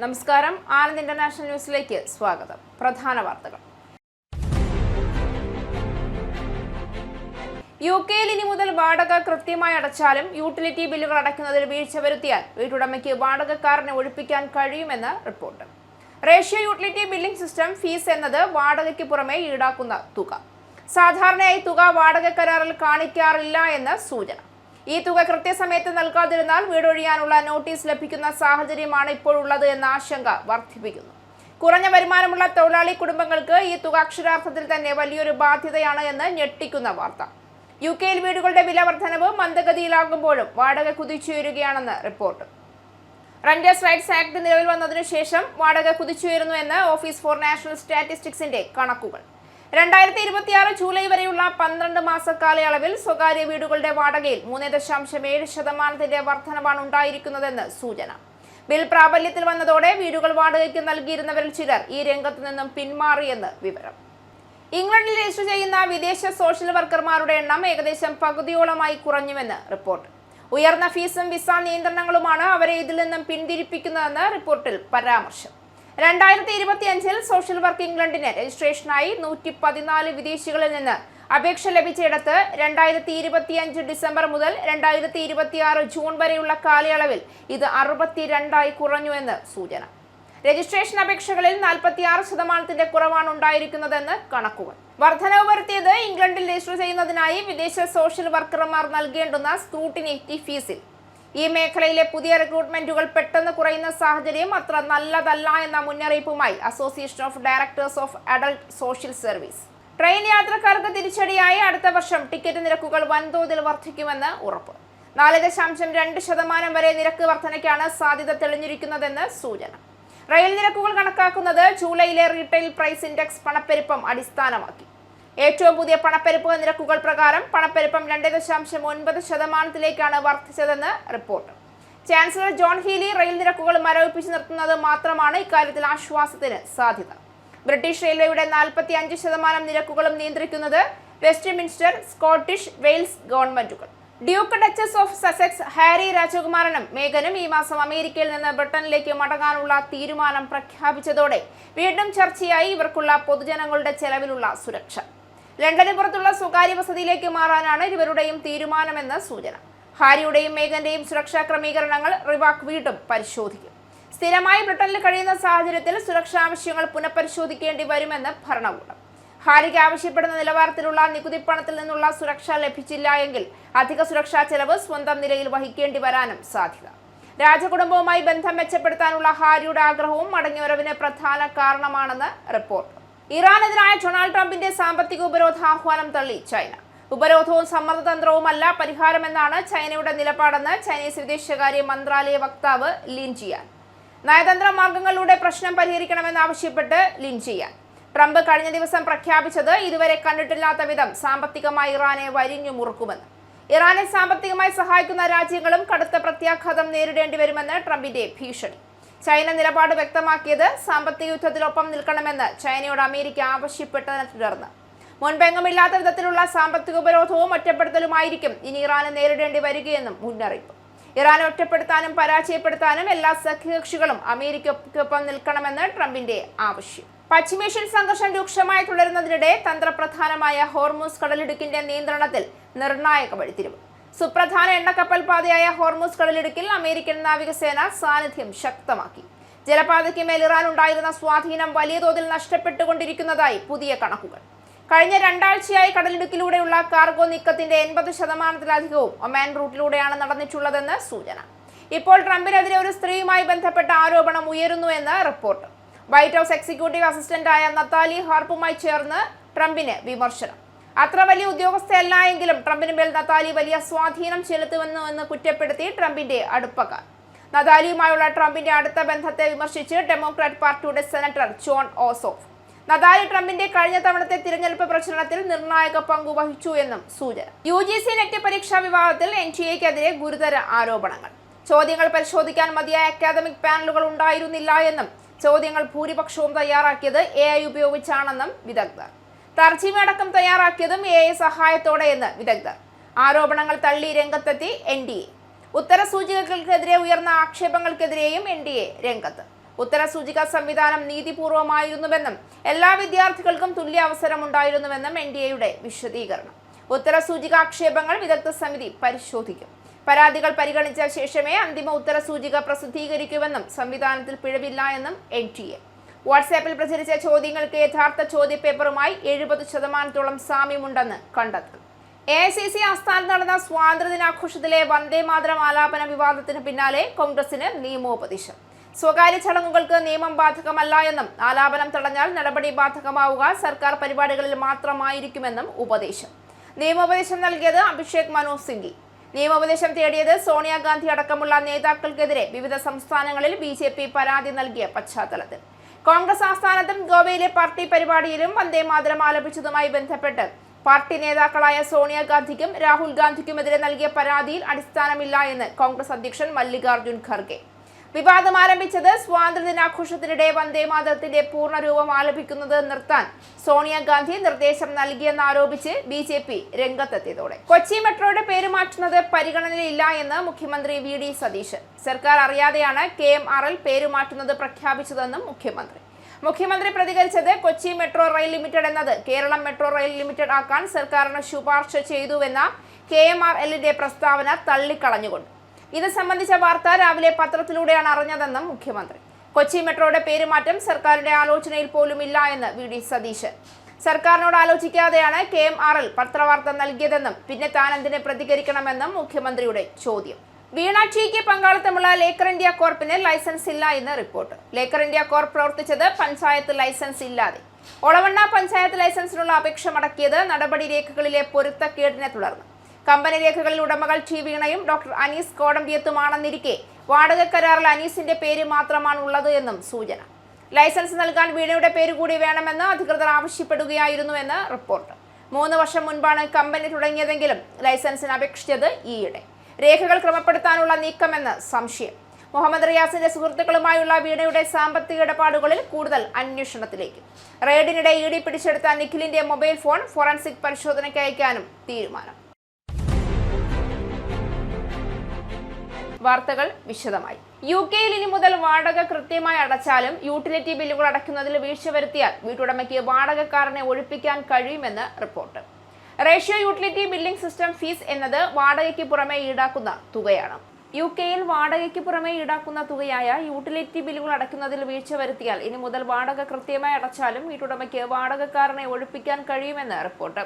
നമസ്കാരം. ആനന്ദ് ഇന്റർനാഷണൽ ന്യൂസിലേക്ക് സ്വാഗതം. പ്രധാന വാർത്തകൾ. യുകെയിൽ ഇനി മുതൽ വാടക കൃത്യമായി അടച്ചാലും യൂട്ടിലിറ്റി ബില്ലുകൾ അടയ്ക്കുന്നതിൽ വീഴ്ച വരുത്തിയാൽ വീട്ടുടമയ്ക്ക് വാടകക്കാരനെ ഒഴിപ്പിക്കാൻ കഴിയുമെന്ന് report. Ratio utility billing system fees എന്നത് വാടകയ്ക്ക് പുറമെ ഈടാക്കുന്ന തുക. സാധാരണയായി തുക വാടക കരാറിൽ കാണിക്കാറില്ല എന്ന് സൂചന. ഈ തുക കൃത്യസമയത്ത് നൽകാതിരുന്നാൽ വീടൊഴിയാനുള്ള നോട്ടീസ് ലഭിക്കുന്ന സാഹചര്യമാണ് ഇപ്പോഴുള്ളത് എന്ന ആശങ്ക വർദ്ധിപ്പിക്കുന്നു. കുറഞ്ഞ വരുമാനമുള്ള തൊഴിലാളി കുടുംബങ്ങൾക്ക് ഈ തുക അക്ഷരാർത്ഥത്തിൽ തന്നെ വലിയൊരു ബാധ്യതയാണ് എന്ന് ഞെട്ടിക്കുന്ന വാർത്ത. യുകെയിൽ വീടുകളുടെ വില വർധനവ് മന്ദഗതിയിലാകുമ്പോഴും വാടക കുതിച്ചുയരുകയാണെന്ന് റിപ്പോർട്ട്. റെന്റേഴ്സ് റൈറ്റ്സ് ആക്ട് നിലവിൽ വന്നതിനു ശേഷം വാടക കുതിച്ചുയരുന്നു എന്ന് ഓഫീസ് ഫോർ നാഷണൽ സ്റ്റാറ്റിസ്റ്റിക്സിന്റെ കണക്കുകൾ. 2026 ജൂലൈ വരെയുള്ള 12 മാസ കാലയളവിൽ സ്വകാര്യ വീടുകളുടെ വാടകയിൽ 3.7% വർധനവാണ് ഉണ്ടായിരിക്കുന്നതെന്ന് സൂചന. ബിൽ പ്രാബല്യത്തിൽ വന്നതോടെ വീടുകൾ വാടകയ്ക്ക് നൽകിയിരുന്നവരിൽ ചിലർ ഈ രംഗത്ത് നിന്നും പിന്മാറിയെന്ന് വിവരം. ഇംഗ്ലണ്ടിൽ രജിസ്റ്റർ ചെയ്യുന്ന വിദേശ സോഷ്യൽ വർക്കർമാരുടെ എണ്ണം ഏകദേശം പകുതിയോളമായി കുറഞ്ഞുവെന്ന് റിപ്പോർട്ട്. ഉയർന്ന ഫീസും വിസ നിയന്ത്രണങ്ങളുമാണ് അവരെ ഇതിൽ നിന്നും പിന്തിരിപ്പിക്കുന്നതെന്ന് റിപ്പോർട്ടിൽ പരാമർശം. 2025 സോഷ്യൽ വർക്ക് ഇംഗ്ലണ്ടിന് രജിസ്ട്രേഷനായി 114 വിദേശികളിൽ നിന്ന് അപേക്ഷ ലഭിച്ചയിടത്ത് 2025 ഡിസംബർ മുതൽ 2026 ജൂൺ വരെയുള്ള കാലയളവിൽ ഇത് 62 കുറഞ്ഞുവെന്ന് സൂചന. രജിസ്ട്രേഷൻ അപേക്ഷകളിൽ 46% കുറവാണ് ഉണ്ടായിരിക്കുന്നതെന്ന് കണക്കുകൾ. വർധനവ് വരുത്തിയത് ഇംഗ്ലണ്ടിൽ രജിസ്റ്റർ ചെയ്യുന്നതിനായി വിദേശ സോഷ്യൽ വർക്കർമാർ നൽകേണ്ടുന്ന സ്ക്രൂട്ടിനി ഫീസിൽ. ഈ മേഖലയിലെ പുതിയ റിക്രൂട്ട്മെന്റുകൾ പെട്ടെന്ന് കുറയുന്ന സാഹചര്യം അത്ര നല്ലതല്ല എന്ന മുന്നറിയിപ്പുമായി association of directors of adult social service. Train യാത്രക്കാർക്ക് തിരിച്ചടിയായി അടുത്ത വർഷം ടിക്കറ്റ് നിരക്കുകൾ വൻതോതിൽ വർദ്ധിക്കുമെന്ന് ഉറപ്പ്. 4.2% വരെ നിരക്ക് വർധനയ്ക്കാണ് സാധ്യത തെളിഞ്ഞിരിക്കുന്നതെന്ന് സൂചന. റെയിൽ നിരക്കുകൾ കണക്കാക്കുന്നത് ജൂലൈയിലെ റീറ്റെയിൽ പ്രൈസ് ഇൻഡെക്സ് പണപ്പെരുപ്പം അടിസ്ഥാനമാക്കി. ഏറ്റവും പുതിയ പണപ്പെരുപ്പ് നിരക്കുകൾ പ്രകാരം പണപ്പെരുപ്പം 2.9% വർദ്ധിച്ചതെന്ന് report. Chancellor John Healey rail നിരക്കുകൾ മരവിപ്പിച്ചു നിർത്തുന്നത് മാത്രമാണ് ഇക്കാര്യത്തിൽ ആശ്വാസത്തിന് സാധ്യത. ബ്രിട്ടീഷ് റെയിൽവേയുടെ 45% നിരക്കുകളും നിയന്ത്രിക്കുന്നത് വെസ്റ്റ്മിൻസ്റ്റർ, സ്കോട്ടിഷ്, വെയിൽസ് ഗവൺമെന്റുകൾ. Duke Duchess of Sussex Harry രാജകുമാരനും മേഗനും ഈ മാസം അമേരിക്കയിൽ നിന്ന് ബ്രിട്ടനിലേക്ക് മടങ്ങാനുള്ള തീരുമാനം പ്രഖ്യാപിച്ചതോടെ വീണ്ടും ചർച്ചയായി ഇവർക്കുള്ള പൊതുജനങ്ങളുടെ ചെലവിലുള്ള സുരക്ഷ. ലണ്ടന് പുറത്തുള്ള സ്വകാര്യ വസതിയിലേക്ക് മാറാനാണ് ഇരുവരുടെയും തീരുമാനമെന്ന് സൂചന. ഹാരിയുടെയും മേഗന്റെയും സുരക്ഷാ ക്രമീകരണങ്ങൾ റിവാക് വീണ്ടും പരിശോധിക്കും. സ്ഥിരമായി ബ്രിട്ടനിൽ കഴിയുന്ന സാഹചര്യത്തിൽ സുരക്ഷാ ആവശ്യങ്ങൾ പുനഃപരിശോധിക്കേണ്ടി വരുമെന്ന് ഭരണകൂടം. ഹാരിക്ക് ആവശ്യപ്പെടുന്ന നിലവാരത്തിലുള്ള നികുതി പണത്തിൽ നിന്നുള്ള സുരക്ഷ ലഭിച്ചില്ല എങ്കിൽ അധിക സുരക്ഷാ ചെലവ് സ്വന്തം നിലയിൽ വഹിക്കേണ്ടി വരാനും സാധ്യത. രാജകുടുംബവുമായി ബന്ധം മെച്ചപ്പെടുത്താനുള്ള ഹാരിയുടെ ആഗ്രഹവും മടങ്ങിവരവിന് പ്രധാന കാരണമാണെന്ന് റിപ്പോർട്ട്. ഇറാനെതിരായ ഡൊണാൾഡ് ട്രംപിന്റെ സാമ്പത്തിക ഉപരോധ ആഹ്വാനം തള്ളി ചൈന. ഉപരോധവും സമ്മർദ്ദതന്ത്രവുമല്ല പരിഹാരമെന്നാണ് ചൈനയുടെ നിലപാടെന്ന് ചൈനീസ് വിദേശകാര്യ മന്ത്രാലയ വക്താവ് ലിൻ ജിയാൻ. നയതന്ത്ര മാർഗങ്ങളിലൂടെ പ്രശ്നം പരിഹരിക്കണമെന്നാവശ്യപ്പെട്ട് ലിൻ ജിയാൻ. ട്രംപ് കഴിഞ്ഞ ദിവസം പ്രഖ്യാപിച്ചത് ഇതുവരെ കണ്ടിട്ടില്ലാത്ത വിധം സാമ്പത്തികമായി ഇറാനെ വരിഞ്ഞു മുറുക്കുമെന്ന്. ഇറാനെ സാമ്പത്തികമായി സഹായിക്കുന്ന രാജ്യങ്ങളും കടുത്ത പ്രത്യാഘാതം നേരിടേണ്ടി വരുമെന്ന് ട്രംപിന്റെ ഭീഷണി. ചൈന നിലപാട് വ്യക്തമാക്കിയത് സാമ്പത്തിക യുദ്ധത്തിനൊപ്പം നിൽക്കണമെന്ന് ചൈനയോട് അമേരിക്ക ആവശ്യപ്പെട്ടതിനെ തുടർന്ന്. മുൻപെങ്ങുമില്ലാത്ത വിധത്തിലുള്ള സാമ്പത്തിക ഉപരോധവും ഒറ്റപ്പെടുത്തലുമായിരിക്കും ഇനി ഇറാന് നേരിടേണ്ടി വരികയെന്നും മുന്നറിയിപ്പ്. ഇറാനെ ഒറ്റപ്പെടുത്താനും പരാജയപ്പെടുത്താനും എല്ലാ സഖ്യകക്ഷികളും അമേരിക്കയ്ക്കൊപ്പം നിൽക്കണമെന്ന് ട്രംപിന്റെ ആവശ്യം. പശ്ചിമേഷ്യൻ സംഘർഷം രൂക്ഷമായി തുടരുന്നതിനിടെ തന്ത്രപ്രധാനമായ ഹോർമൂസ് കടലിടുക്കിന്റെ നിയന്ത്രണത്തിൽ നിർണായക വഴിത്തിരിവ്. സുപ്രധാന എണ്ണക്കപ്പൽ പാതയായ ഹോർമൂസ് കടലിടുക്കിൽ അമേരിക്കൻ നാവികസേന സാന്നിധ്യം ശക്തമാക്കി. ജലപാതയ്ക്ക് മേൽ ഇറാൻ ഉണ്ടായിരുന്ന സ്വാധീനം വലിയ തോതിൽ നഷ്ടപ്പെട്ടുകൊണ്ടിരിക്കുന്നതായി പുതിയ കണക്കുകൾ. കഴിഞ്ഞ 2 ആഴ്ചയായി കടലിടുക്കിലൂടെയുള്ള കാർഗോ നീക്കത്തിന്റെ 80%-ലധികവും ഒമാൻ റൂട്ടിലൂടെയാണ് നടന്നിട്ടുള്ളതെന്ന് സൂചന. ഇപ്പോൾ ട്രംപിനെതിരെ ഒരു സ്ത്രീയുമായി ബന്ധപ്പെട്ട ആരോപണം ഉയരുന്നുവെന്ന് റിപ്പോർട്ട്. വൈറ്റ് ഹൌസ് എക്സിക്യൂട്ടീവ് അസിസ്റ്റന്റായ നതാലി ഹാർപ്പുമായി ചേർന്ന് ട്രംപിന് വിമർശനം. അത്ര വലിയ ഉദ്യോഗസ്ഥയല്ല എങ്കിലും ട്രംപിന് മേൽ നതാലി വലിയ സ്വാധീനം ചെലുത്തുമെന്ന് കുറ്റപ്പെടുത്തി ട്രംപിന്റെ അടുപ്പക്കാർ. നതാലിയുമായുള്ള ട്രംപിന്റെ അടുത്ത ബന്ധത്തെ വിമർശിച്ച് ഡെമോക്രാറ്റ് പാർട്ടിയുടെ സെനറ്റർ ജോൺ ഓസോഫ്. നതാലി ട്രംപിന്റെ കഴിഞ്ഞ തവണത്തെ തിരഞ്ഞെടുപ്പ് പ്രചരണത്തിൽ നിർണായക പങ്കു വഹിച്ചു എന്നും സൂചന. UGC നെറ്റ് പരീക്ഷാ വിവാദത്തിൽ NTA-ക്കെതിരെ ഗുരുതര ആരോപണങ്ങൾ. ചോദ്യങ്ങൾ പരിശോധിക്കാൻ മതിയായ അക്കാദമിക് പാനലുകൾ ഉണ്ടായിരുന്നില്ല എന്നും ചോദ്യങ്ങൾ ഭൂരിപക്ഷവും തയ്യാറാക്കിയത് AI ഉപയോഗിച്ചാണെന്നും വിദഗ്ധർ. തർജിമ അടക്കം തയ്യാറാക്കിയതും AI സഹായത്തോടെയെന്ന് വിദഗ്ധർ. ആരോപണങ്ങൾ തള്ളി രംഗത്തെത്തി NDA. ഉത്തരസൂചികകൾക്കെതിരെ ഉയർന്ന ആക്ഷേപങ്ങൾക്കെതിരെയും NDA രംഗത്ത്. ഉത്തരസൂചിക സംവിധാനം നീതിപൂർവമായിരുന്നുവെന്നും എല്ലാ വിദ്യാർത്ഥികൾക്കും തുല്യ അവസരമുണ്ടായിരുന്നുവെന്നും NDAയുടെ വിശദീകരണം. ഉത്തരസൂചിക ആക്ഷേപങ്ങൾ വിദഗ്ധ സമിതി പരിശോധിക്കും. പരാതികൾ പരിഗണിച്ച ശേഷമേ അന്തിമ ഉത്തരസൂചിക പ്രസിദ്ധീകരിക്കുമെന്നും സംവിധാനത്തിൽ പിഴവില്ല എന്നും NTA. വാട്സാപ്പിൽ പ്രചരിച്ച ചോദ്യങ്ങൾക്ക് യഥാർത്ഥ ചോദ്യപേപ്പറുമായി 70% സാമ്യമുണ്ടെന്ന് കണ്ടെത്തൽ. AICC ആസ്ഥാനത്ത് നടന്ന സ്വാതന്ത്ര്യദിനാഘോഷത്തിലെ വന്ദേമാതരം ആലാപന വിവാദത്തിന് പിന്നാലെ കോൺഗ്രസിന് നിയമോപദേശം. സ്വകാര്യ ചടങ്ങുകൾക്ക് നിയമം ബാധകമല്ല എന്നും ആലാപനം തടഞ്ഞാൽ നടപടി ബാധകമാവുക സർക്കാർ പരിപാടികളിൽ മാത്രമായിരിക്കുമെന്നും ഉപദേശം. നിയമോപദേശം നൽകിയത് അഭിഷേക് മനു സിംഗ്വി. നിയമോപദേശം തേടിയത് സോണിയാഗാന്ധി അടക്കമുള്ള നേതാക്കൾക്കെതിരെ വിവിധ സംസ്ഥാനങ്ങളിൽ BJP പരാതി നൽകിയ പശ്ചാത്തലത്തിൽ. കോൺഗ്രസ് ആസ്ഥാനത്തും ഗോവയിലെ പാർട്ടി പരിപാടിയിലും വന്ദേമാതരം ആലപിച്ചതുമായി ബന്ധപ്പെട്ട് പാർട്ടി നേതാക്കളായ സോണിയാഗാന്ധിക്കും രാഹുൽ ഗാന്ധിക്കുമെതിരെ നൽകിയ പരാതിയിൽ അടിസ്ഥാനമില്ല എന്ന് കോൺഗ്രസ് അധ്യക്ഷൻ മല്ലികാർജുൻ ഖർഗെ. വിവാദം ആരംഭിച്ചത് സ്വാതന്ത്ര്യദിനാഘോഷത്തിനിടെ വന്ദേമാതരത്തിന്റെ പൂർണ്ണരൂപം ആലപിക്കുന്നത് നിർത്താൻ സോണിയാഗാന്ധി നിർദ്ദേശം നൽകിയെന്നാരോപിച്ച് BJP രംഗത്തെത്തിയതോടെ. കൊച്ചി മെട്രോയുടെ പേര് മാറ്റുന്നത് പരിഗണനയിലില്ല എന്ന് മുഖ്യമന്ത്രി VD സതീശൻ. സർക്കാർ അറിയാതെയാണ് KMRL പേര് മാറ്റുന്നത് പ്രഖ്യാപിച്ചതെന്നും മുഖ്യമന്ത്രി പ്രതികരിച്ചത് കൊച്ചി മെട്രോ റെയിൽ ലിമിറ്റഡ് എന്നത് കേരളം മെട്രോ റെയിൽ ലിമിറ്റഡ് ആക്കാൻ സർക്കാരിന് ശുപാർശ ചെയ്തുവെന്ന KMRLന്റെ പ്രസ്താവന തള്ളിക്കളഞ്ഞുകൊണ്ട്. ഇത് സംബന്ധിച്ച വാർത്ത രാവിലെ പത്രത്തിലൂടെയാണ് അറിഞ്ഞതെന്നും മുഖ്യമന്ത്രി. കൊച്ചി മെട്രോയുടെ പേരുമാറ്റം സർക്കാരിന്റെ ആലോചനയിൽ പോലും ഇല്ല എന്ന് VD സതീശൻ. സർക്കാരിനോട് ആലോചിക്കാതെയാണ് KMRL പത്രവാർത്ത നൽകിയതെന്നും പിന്നെ താൻ എന്തിന് പ്രതികരിക്കണമെന്നും മുഖ്യമന്ത്രിയുടെ ചോദ്യം. വീണ ടിക്ക് പങ്കാളിത്തമുള്ള ലേക്കർ ഇന്ത്യ കോർപ്പിന് ലൈസൻസ് ഇല്ല എന്ന് റിപ്പോർട്ട്. ലേക്കർ ഇന്ത്യ കോർപ്പ് പ്രവർത്തിച്ചത് പഞ്ചായത്ത് ലൈസൻസ് ഇല്ലാതെ. ഒളവണ്ണ പഞ്ചായത്ത് ലൈസൻസിനുള്ള അപേക്ഷ മടക്കിയത് നടപടി രേഖകളിലെ പൊരുത്തക്കേടിനെ തുടർന്ന്. കമ്പനി രേഖകളിൽ ഉടമകൾ വീണയും ഡോക്ടർ അനീസ് കോടമ്പിയത്തുമാണെന്നിരിക്കെ വാടക കരാറിൽ അനീസിന്റെ പേര് മാത്രമാണ് ഉള്ളത് എന്നും സൂചന. ലൈസൻസ് നൽകാൻ വീണയുടെ പേര് കൂടി വേണമെന്ന് അധികൃതർ ആവശ്യപ്പെടുകയായിരുന്നുവെന്ന് റിപ്പോർട്ട്. 3 വർഷം മുൻപാണ് കമ്പനി തുടങ്ങിയതെങ്കിലും ലൈസൻസിന് അപേക്ഷിച്ചത് ഈയിടെ. രേഖകൾ ക്രമപ്പെടുത്താനുള്ള നീക്കമെന്ന് സംശയം. മുഹമ്മദ് റിയാസിന്റെ സുഹൃത്തുക്കളുമായുള്ള വീണയുടെ സാമ്പത്തിക ഇടപാടുകളിൽ കൂടുതൽ അന്വേഷണത്തിലേക്ക്. റെയ്ഡിനിടെ ED പിടിച്ചെടുത്ത നിഖിലിന്റെ മൊബൈൽ ഫോൺ ഫോറൻസിക് പരിശോധനയ്ക്ക് അയക്കാനും തീരുമാനം. വാർത്തകൾ വിശദമായി. UK-യിൽ ഇനി മുതൽ വാടക കൃത്യമായി അടച്ചാലും യൂട്ടിലിറ്റി ബില്ലുകൾ അടയ്ക്കുന്നതിൽ വീഴ്ച വരുത്തിയാൽ വീട്ടുടമയ്ക്ക് വാടകക്കാരനെ ഒഴിപ്പിക്കാൻ കഴിയുമെന്ന് report. Ratio utility billing system fees എന്നത് വാടകയ്ക്ക് പുറമെ ഈടാക്കുന്ന തുകയാണ്. UK-യിൽ വാടകയ്ക്ക് പുറമെ ഈടാക്കുന്ന തുകയായ യൂട്ടിലിറ്റി ബില്ലുകൾ അടയ്ക്കുന്നതിൽ വീഴ്ച വരുത്തിയാൽ ഇനി മുതൽ വാടക കൃത്യമായി അടച്ചാലും വീട്ടുടമയ്ക്ക് വാടകക്കാരനെ ഒഴിപ്പിക്കാൻ കഴിയുമെന്ന് റിപ്പോർട്ട്.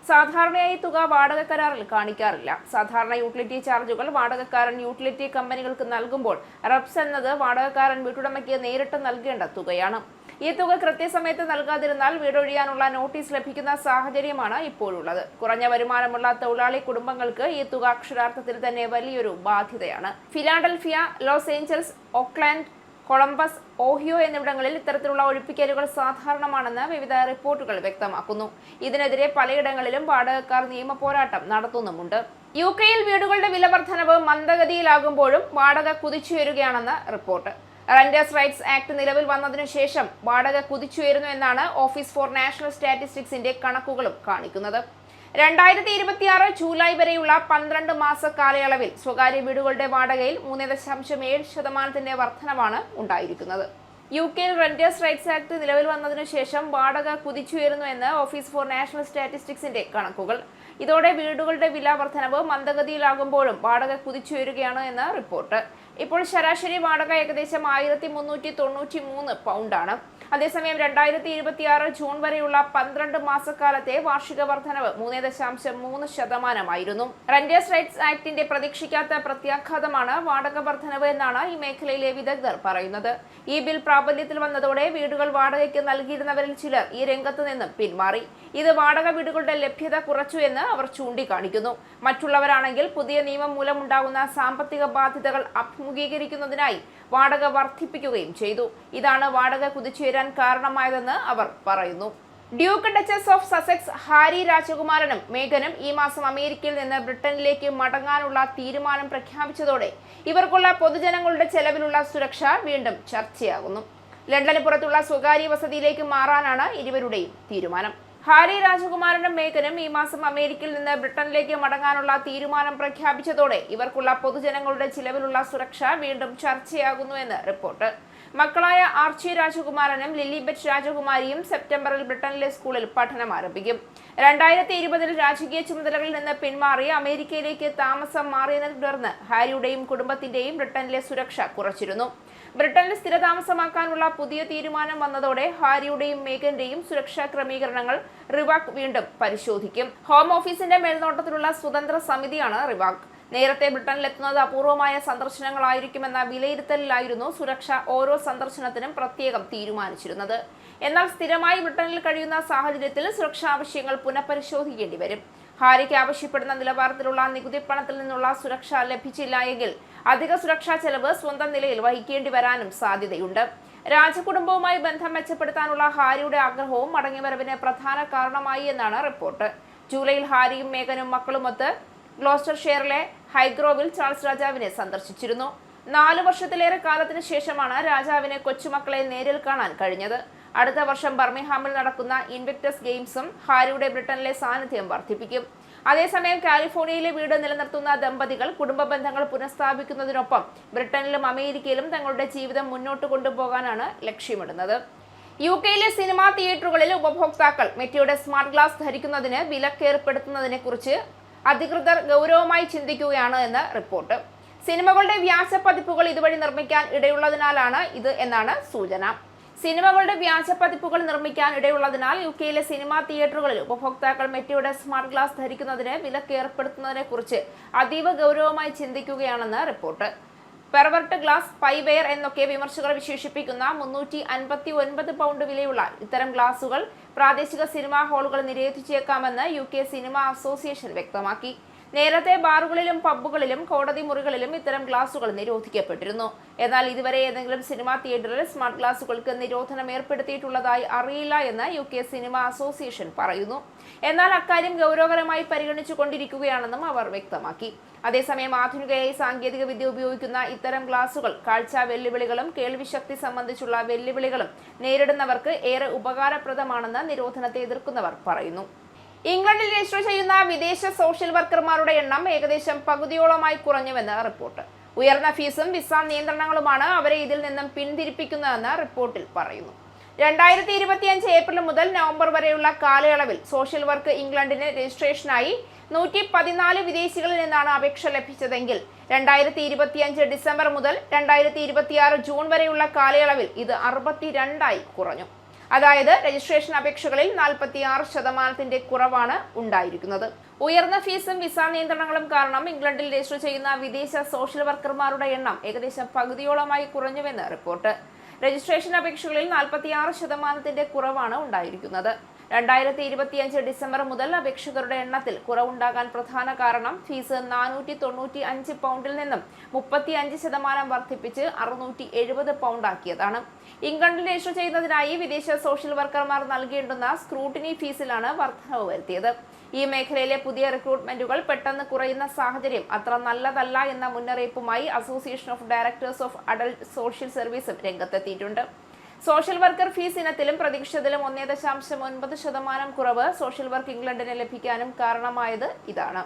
സാധാരണയായി തുക വാടക കരാറിൽ കാണിക്കാറില്ല. സാധാരണ യൂട്ടിലിറ്റി ചാർജുകൾ വാടകക്കാരൻ യൂട്ടിലിറ്റി കമ്പനികൾക്ക് നൽകുമ്പോൾ റെപ്സ് എന്നത് വാടകക്കാരൻ വീട്ടുടമയ്ക്ക് നേരിട്ട് നൽകേണ്ട തുകയാണ്. ഈ തുക കൃത്യസമയത്ത് നൽകാതിരുന്നാൽ വീടൊഴിയാനുള്ള നോട്ടീസ് ലഭിക്കുന്ന സാഹചര്യമാണ് ഇപ്പോഴുള്ളത്. കുറഞ്ഞ വരുമാനമുള്ള തൊഴിലാളി കുടുംബങ്ങൾക്ക് ഈ തുക അക്ഷരാർത്ഥത്തിൽ തന്നെ വലിയൊരു ബാധ്യതയാണ്. Philadelphia, Los Angeles, Oakland, Columbus, Ohio എന്നിവിടങ്ങളിൽ ഇത്തരത്തിലുള്ള ഒഴിപ്പിക്കലുകൾ സാധാരണമാണെന്ന് വിവിധ റിപ്പോർട്ടുകൾ വ്യക്തമാക്കുന്നു. ഇതിനെതിരെ പലയിടങ്ങളിലും വാടകക്കാർ നിയമ പോരാട്ടം നടത്തുന്നുമുണ്ട്. UK-യിൽ വീടുകളുടെ വില വർധനവ് മന്ദഗതിയിലാകുമ്പോഴും വാടക കുതിച്ചുയരുകയാണെന്ന് റിപ്പോർട്ട്. റെന്റേഴ്സ് റൈറ്റ്സ് ആക്ട് നിലവിൽ വന്നതിനു ശേഷം വാടക കുതിച്ചുയരുന്നു എന്നാണ് ഓഫീസ് ഫോർ നാഷണൽ സ്റ്റാറ്റിസ്റ്റിക്സിന്റെ കണക്കുകളും കാണിക്കുന്നത്. 2026 ജൂലൈ വരെയുള്ള 12 മാസ കാലയളവിൽ സ്വകാര്യ വീടുകളുടെ വാടകയിൽ 3.7% വർധനവാണ് ഉണ്ടായിരിക്കുന്നത്. UK-യിൽ റെന്റേഴ്സ് റൈറ്റ്സ് ആക്ട് നിലവിൽ വന്നതിനു ശേഷം വാടക കുതിച്ചുയരുന്നു എന്ന് ഓഫീസ് ഫോർ നാഷണൽ സ്റ്റാറ്റിസ്റ്റിക്സിന്റെ കണക്കുകൾ. ഇതോടെ വീടുകളുടെ വില വർധനവ് മന്ദഗതിയിലാകുമ്പോഴും വാടക കുതിച്ചുയരുകയാണ് എന്ന് റിപ്പോർട്ട്. ഇപ്പോൾ ശരാശരി വാടക ഏകദേശം 1393 പൗണ്ടാണ്. അതേസമയം 2026 ജൂൺ വരെയുള്ള 12 മാസക്കാലത്തെ വാർഷിക വർധനവ് 3.3%. റെന്റേഴ്സ് റൈറ്റ്സ് ആക്ടിന്റെ പ്രതീക്ഷിക്കാത്ത പ്രത്യാഘാതമാണ് വാടക വർധനവ് എന്നാണ് ഈ മേഖലയിലെ വിദഗ്ധർ പറയുന്നത്. ഈ ബിൽ പ്രാബല്യത്തിൽ വന്നതോടെ വീടുകൾ വാടകയ്ക്ക് നൽകിയിരുന്നവരിൽ ചിലർ ഈ രംഗത്ത് നിന്നും പിന്മാറി. ഇത് വാടക വീടുകളുടെ ലഭ്യത കുറച്ചു എന്ന് അവർ ചൂണ്ടിക്കാണിക്കുന്നു. മറ്റുള്ളവരാണെങ്കിൽ പുതിയ നിയമം മൂലമുണ്ടാകുന്ന സാമ്പത്തിക ബാധ്യതകൾ അഭിമുഖീകരിക്കുന്നതിനായി വാടക വർദ്ധിപ്പിക്കുകയും ചെയ്തു. ഇതാണ് വാടക കുതിച്ചുയരാൻ കാരണമായതെന്ന് അവർ പറയുന്നു. Duke Duchess of Sussex Harry രാജകുമാരനും മേഗനും ഈ മാസം അമേരിക്കയിൽ നിന്ന് ബ്രിട്ടനിലേക്ക് മടങ്ങാനുള്ള തീരുമാനം പ്രഖ്യാപിച്ചതോടെ ഇവർക്കുള്ള പൊതുജനങ്ങളുടെ ചെലവിലുള്ള സുരക്ഷ വീണ്ടും ചർച്ചയാകുന്നു. ലണ്ടന് പുറത്തുള്ള സ്വകാര്യ വസതിയിലേക്ക് മാറാനാണ് ഇരുവരുടെയും തീരുമാനം. ഹാരി രാജകുമാരനും മേഗനും ഈ മാസം അമേരിക്കയിൽ നിന്ന് ബ്രിട്ടനിലേക്ക് മടങ്ങാനുള്ള തീരുമാനം പ്രഖ്യാപിച്ചതോടെ ഇവർക്കുള്ള പൊതുജനങ്ങളുടെ ചിലവിലുള്ള സുരക്ഷ വീണ്ടും ചർച്ചയാകുന്നു എന്ന് റിപ്പോർട്ട്. മക്കളായ ആർച്ചി രാജകുമാരനും ലില്ലിബെറ്റ് രാജകുമാരിയും സെപ്റ്റംബറിൽ ബ്രിട്ടനിലെ സ്കൂളിൽ പഠനം ആരംഭിക്കും. 2020-ൽ രാജകീയ ചുമതലകളിൽ നിന്ന് പിന്മാറി അമേരിക്കയിലേക്ക് താമസം മാറിയതിനെ തുടർന്ന് ഹാരിയുടെയും കുടുംബത്തിന്റെയും ബ്രിട്ടനിലെ സുരക്ഷ കുറച്ചിരുന്നു. ബ്രിട്ടനിൽ സ്ഥിരതാമസമാക്കാനുള്ള പുതിയ തീരുമാനം വന്നതോടെ ഹാരിയുടെയും മേഗന്റെയും സുരക്ഷാ ക്രമീകരണങ്ങൾ റിവാക് വീണ്ടും പരിശോധിക്കും. ഹോം ഓഫീസിന്റെ മേൽനോട്ടത്തിലുള്ള സ്വതന്ത്ര സമിതിയാണ് റിവാക്. നേരത്തെ ബ്രിട്ടനിലെത്തുന്നത് അപൂർവമായ സന്ദർശനങ്ങളായിരിക്കുമെന്ന വിലയിരുത്തലിലായിരുന്നു സുരക്ഷ ഓരോ സന്ദർശനത്തിനും പ്രത്യേകം തീരുമാനിച്ചിരുന്നത്. എന്നാൽ സ്ഥിരമായി ബ്രിട്ടനിൽ കഴിയുന്ന സാഹചര്യത്തിൽ സുരക്ഷാ ആവശ്യങ്ങൾ പുനഃപരിശോധിക്കേണ്ടി വരും. ഹാരിക്ക് ആവശ്യപ്പെടുന്ന നിലവാരത്തിലുള്ള നികുതി പണത്തിൽ നിന്നുള്ള സുരക്ഷ ലഭിച്ചില്ല എങ്കിൽ അധിക സുരക്ഷാ ചെലവ് സ്വന്തം നിലയിൽ വഹിക്കേണ്ടി വരാനും സാധ്യതയുണ്ട്. രാജകുടുംബവുമായി ബന്ധം മെച്ചപ്പെടുത്താനുള്ള ഹാരിയുടെ ആഗ്രഹവും മടങ്ങിവരവിന് പ്രധാന കാരണമായി എന്നാണ് റിപ്പോർട്ട്. ജൂലൈയിൽ ഹാരിയും മേഗനും മക്കളുമൊത്ത് ഗ്ലോസ്റ്റർഷെയറിലെ ഹൈഗ്രോവിൽ ചാൾസ് രാജാവിനെ സന്ദർശിച്ചിരുന്നു. 4 വർഷത്തിലേറെ കാലത്തിന് ശേഷമാണ് രാജാവിനെ കൊച്ചുമക്കളെ നേരിൽ കാണാൻ കഴിഞ്ഞത്. അടുത്ത വർഷം ബർമിംഗ്ഹാമിൽ നടക്കുന്ന ഇൻവിക്ടസ് ഗെയിംസും ഹാരിയുടെ ബ്രിട്ടനിലെ സാന്നിധ്യം വർദ്ധിപ്പിക്കും. അതേസമയം കാലിഫോർണിയയിലെ വീട് നിലനിർത്തുന്ന ദമ്പതികൾ കുടുംബ ബന്ധങ്ങൾ പുനഃസ്ഥാപിക്കുന്നതിനൊപ്പം ബ്രിട്ടനിലും അമേരിക്കയിലും തങ്ങളുടെ ജീവിതം മുന്നോട്ട് കൊണ്ടുപോകാനാണ് ലക്ഷ്യമിടുന്നത്. UK-യിലെ സിനിമാ തിയേറ്ററുകളിൽ ഉപഭോക്താക്കൾ മെറ്റയുടെ സ്മാർട്ട് ഗ്ലാസ് ധരിക്കുന്നതിന് വിലക്കേർപ്പെടുത്തുന്നതിനെ കുറിച്ച് അധികൃതർ ഗൗരവമായി ചിന്തിക്കുകയാണ് എന്ന് റിപ്പോർട്ട്. സിനിമകളുടെ വ്യാജ പതിപ്പുകൾ ഇതുവഴി നിർമ്മിക്കാൻ ഇടയുള്ളതിനാലാണ് ഇത് എന്നാണ് സൂചന. സിനിമകളുടെ വ്യാജ പതിപ്പുകൾ നിർമ്മിക്കാൻ ഇടയുള്ളതിനാൽ UK-യിലെ സിനിമാ തിയേറ്ററുകളിൽ ഉപഭോക്താക്കൾ മെറ്റയുടെ സ്മാർട്ട് ഗ്ലാസ് ധരിക്കുന്നതിന് വിലക്കേർപ്പെടുത്തുന്നതിനെ കുറിച്ച് അതീവ ഗൗരവമായി ചിന്തിക്കുകയാണെന്ന് റിപ്പോർട്ട്. പെർവർട്ട് ഗ്ലാസ്, സ്പൈവെയർ എന്നൊക്കെ വിമർശകർ വിശേഷിപ്പിക്കുന്ന 359 പൗണ്ട് വിലയുള്ള ഇത്തരം ഗ്ലാസുകൾ പ്രാദേശിക സിനിമാ ഹാളുകൾ നിരോധിച്ചേക്കാമെന്ന് UK സിനിമാ അസോസിയേഷൻ വ്യക്തമാക്കി. നേരത്തെ ബാറുകളിലും പബ്ബുകളിലും കോടതി മുറികളിലും ഇത്തരം ഗ്ലാസുകൾ നിരോധിക്കപ്പെട്ടിരുന്നു. എന്നാൽ ഇതുവരെ ഏതെങ്കിലും സിനിമാ തിയേറ്ററിൽ സ്മാർട്ട് ഗ്ലാസുകൾക്ക് നിരോധനം ഏർപ്പെടുത്തിയിട്ടുള്ളതായി അറിയില്ല എന്ന് UK സിനിമാ അസോസിയേഷൻ പറയുന്നു. എന്നാൽ അക്കാര്യം ഗൗരവകരമായി പരിഗണിച്ചു കൊണ്ടിരിക്കുകയാണെന്നും അവർ വ്യക്തമാക്കി. അതേസമയം ആധുനികയായി സാങ്കേതിക വിദ്യ ഉപയോഗിക്കുന്ന ഇത്തരം ഗ്ലാസുകൾ കാഴ്ച വെല്ലുവിളികളും കേൾവിശക്തി സംബന്ധിച്ചുള്ള വെല്ലുവിളികളും നേരിടുന്നവർക്ക് ഏറെ ഉപകാരപ്രദമാണെന്ന് നിരോധനത്തെ എതിർക്കുന്നവർ പറയുന്നു. ഇംഗ്ലണ്ടിൽ രജിസ്റ്റർ ചെയ്യുന്ന വിദേശ സോഷ്യൽ വർക്കർമാരുടെ എണ്ണം ഏകദേശം പകുതിയോളമായി കുറഞ്ഞുവെന്ന് റിപ്പോർട്ട്. ഉയർന്ന ഫീസും വിസ നിയന്ത്രണങ്ങളുമാണ് അവരെ ഇതിൽ നിന്നും പിന്തിരിപ്പിക്കുന്നതെന്ന് റിപ്പോർട്ടിൽ പറയുന്നു. 2025 ഏപ്രിൽ മുതൽ നവംബർ വരെയുള്ള കാലയളവിൽ സോഷ്യൽ വർക്ക് ഇംഗ്ലണ്ടിന് രജിസ്ട്രേഷനായി 114 വിദേശികളിൽ നിന്നാണ് അപേക്ഷ ലഭിച്ചതെങ്കിൽ 2025 ഡിസംബർ മുതൽ 2026 ജൂൺ വരെയുള്ള കാലയളവിൽ ഇത് 62ആയി കുറഞ്ഞു. അതായത് രജിസ്ട്രേഷൻ അപേക്ഷകളിൽ 46% കുറവാണ് ഉണ്ടായിരിക്കുന്നത്. ഉയർന്ന ഫീസും വിസ നിയന്ത്രണങ്ങളും കാരണം ഇംഗ്ലണ്ടിൽ രജിസ്റ്റർ ചെയ്യുന്ന വിദേശ സോഷ്യൽ വർക്കർമാരുടെ എണ്ണം ഏകദേശം പകുതിയോളമായി കുറഞ്ഞുവെന്ന് റിപ്പോർട്ട്. രജിസ്ട്രേഷൻ അപേക്ഷകളിൽ 46% കുറവാണ് ഉണ്ടായിരിക്കുന്നത്. 2025 ഡിസംബർ മുതൽ അപേക്ഷകരുടെ എണ്ണത്തിൽ കുറവുണ്ടാകാൻ പ്രധാന കാരണം ഫീസ് 495 പൗണ്ടിൽ നിന്നും 35% വർദ്ധിപ്പിച്ച് 670 പൗണ്ട് ആക്കിയതാണ്. ഇംഗ്ലണ്ടിൽ രജിസ്റ്റർ ചെയ്യുന്നതിനായി വിദേശ സോഷ്യൽ വർക്കർമാർ നൽകേണ്ടുന്ന സ്ക്രൂട്ടിനി ഫീസിലാണ് വർധനവ് വരുത്തിയത്. ഈ മേഖലയിലെ പുതിയ റിക്രൂട്ട്മെന്റുകൾ പെട്ടെന്ന് കുറയുന്ന സാഹചര്യം അത്ര നല്ലതല്ല എന്ന മുന്നറിയിപ്പുമായി association of directors of adult social സർവീസും രംഗത്തെത്തിയിട്ടുണ്ട്. സോഷ്യൽ വർക്കർ ഫീസ് ഇനത്തിലും പ്രതീക്ഷിച്ചതിലും 1.9% കുറവ് സോഷ്യൽ വർക്ക് ഇംഗ്ലണ്ടിന് ലഭിക്കാനും കാരണമായത് ഇതാണ്.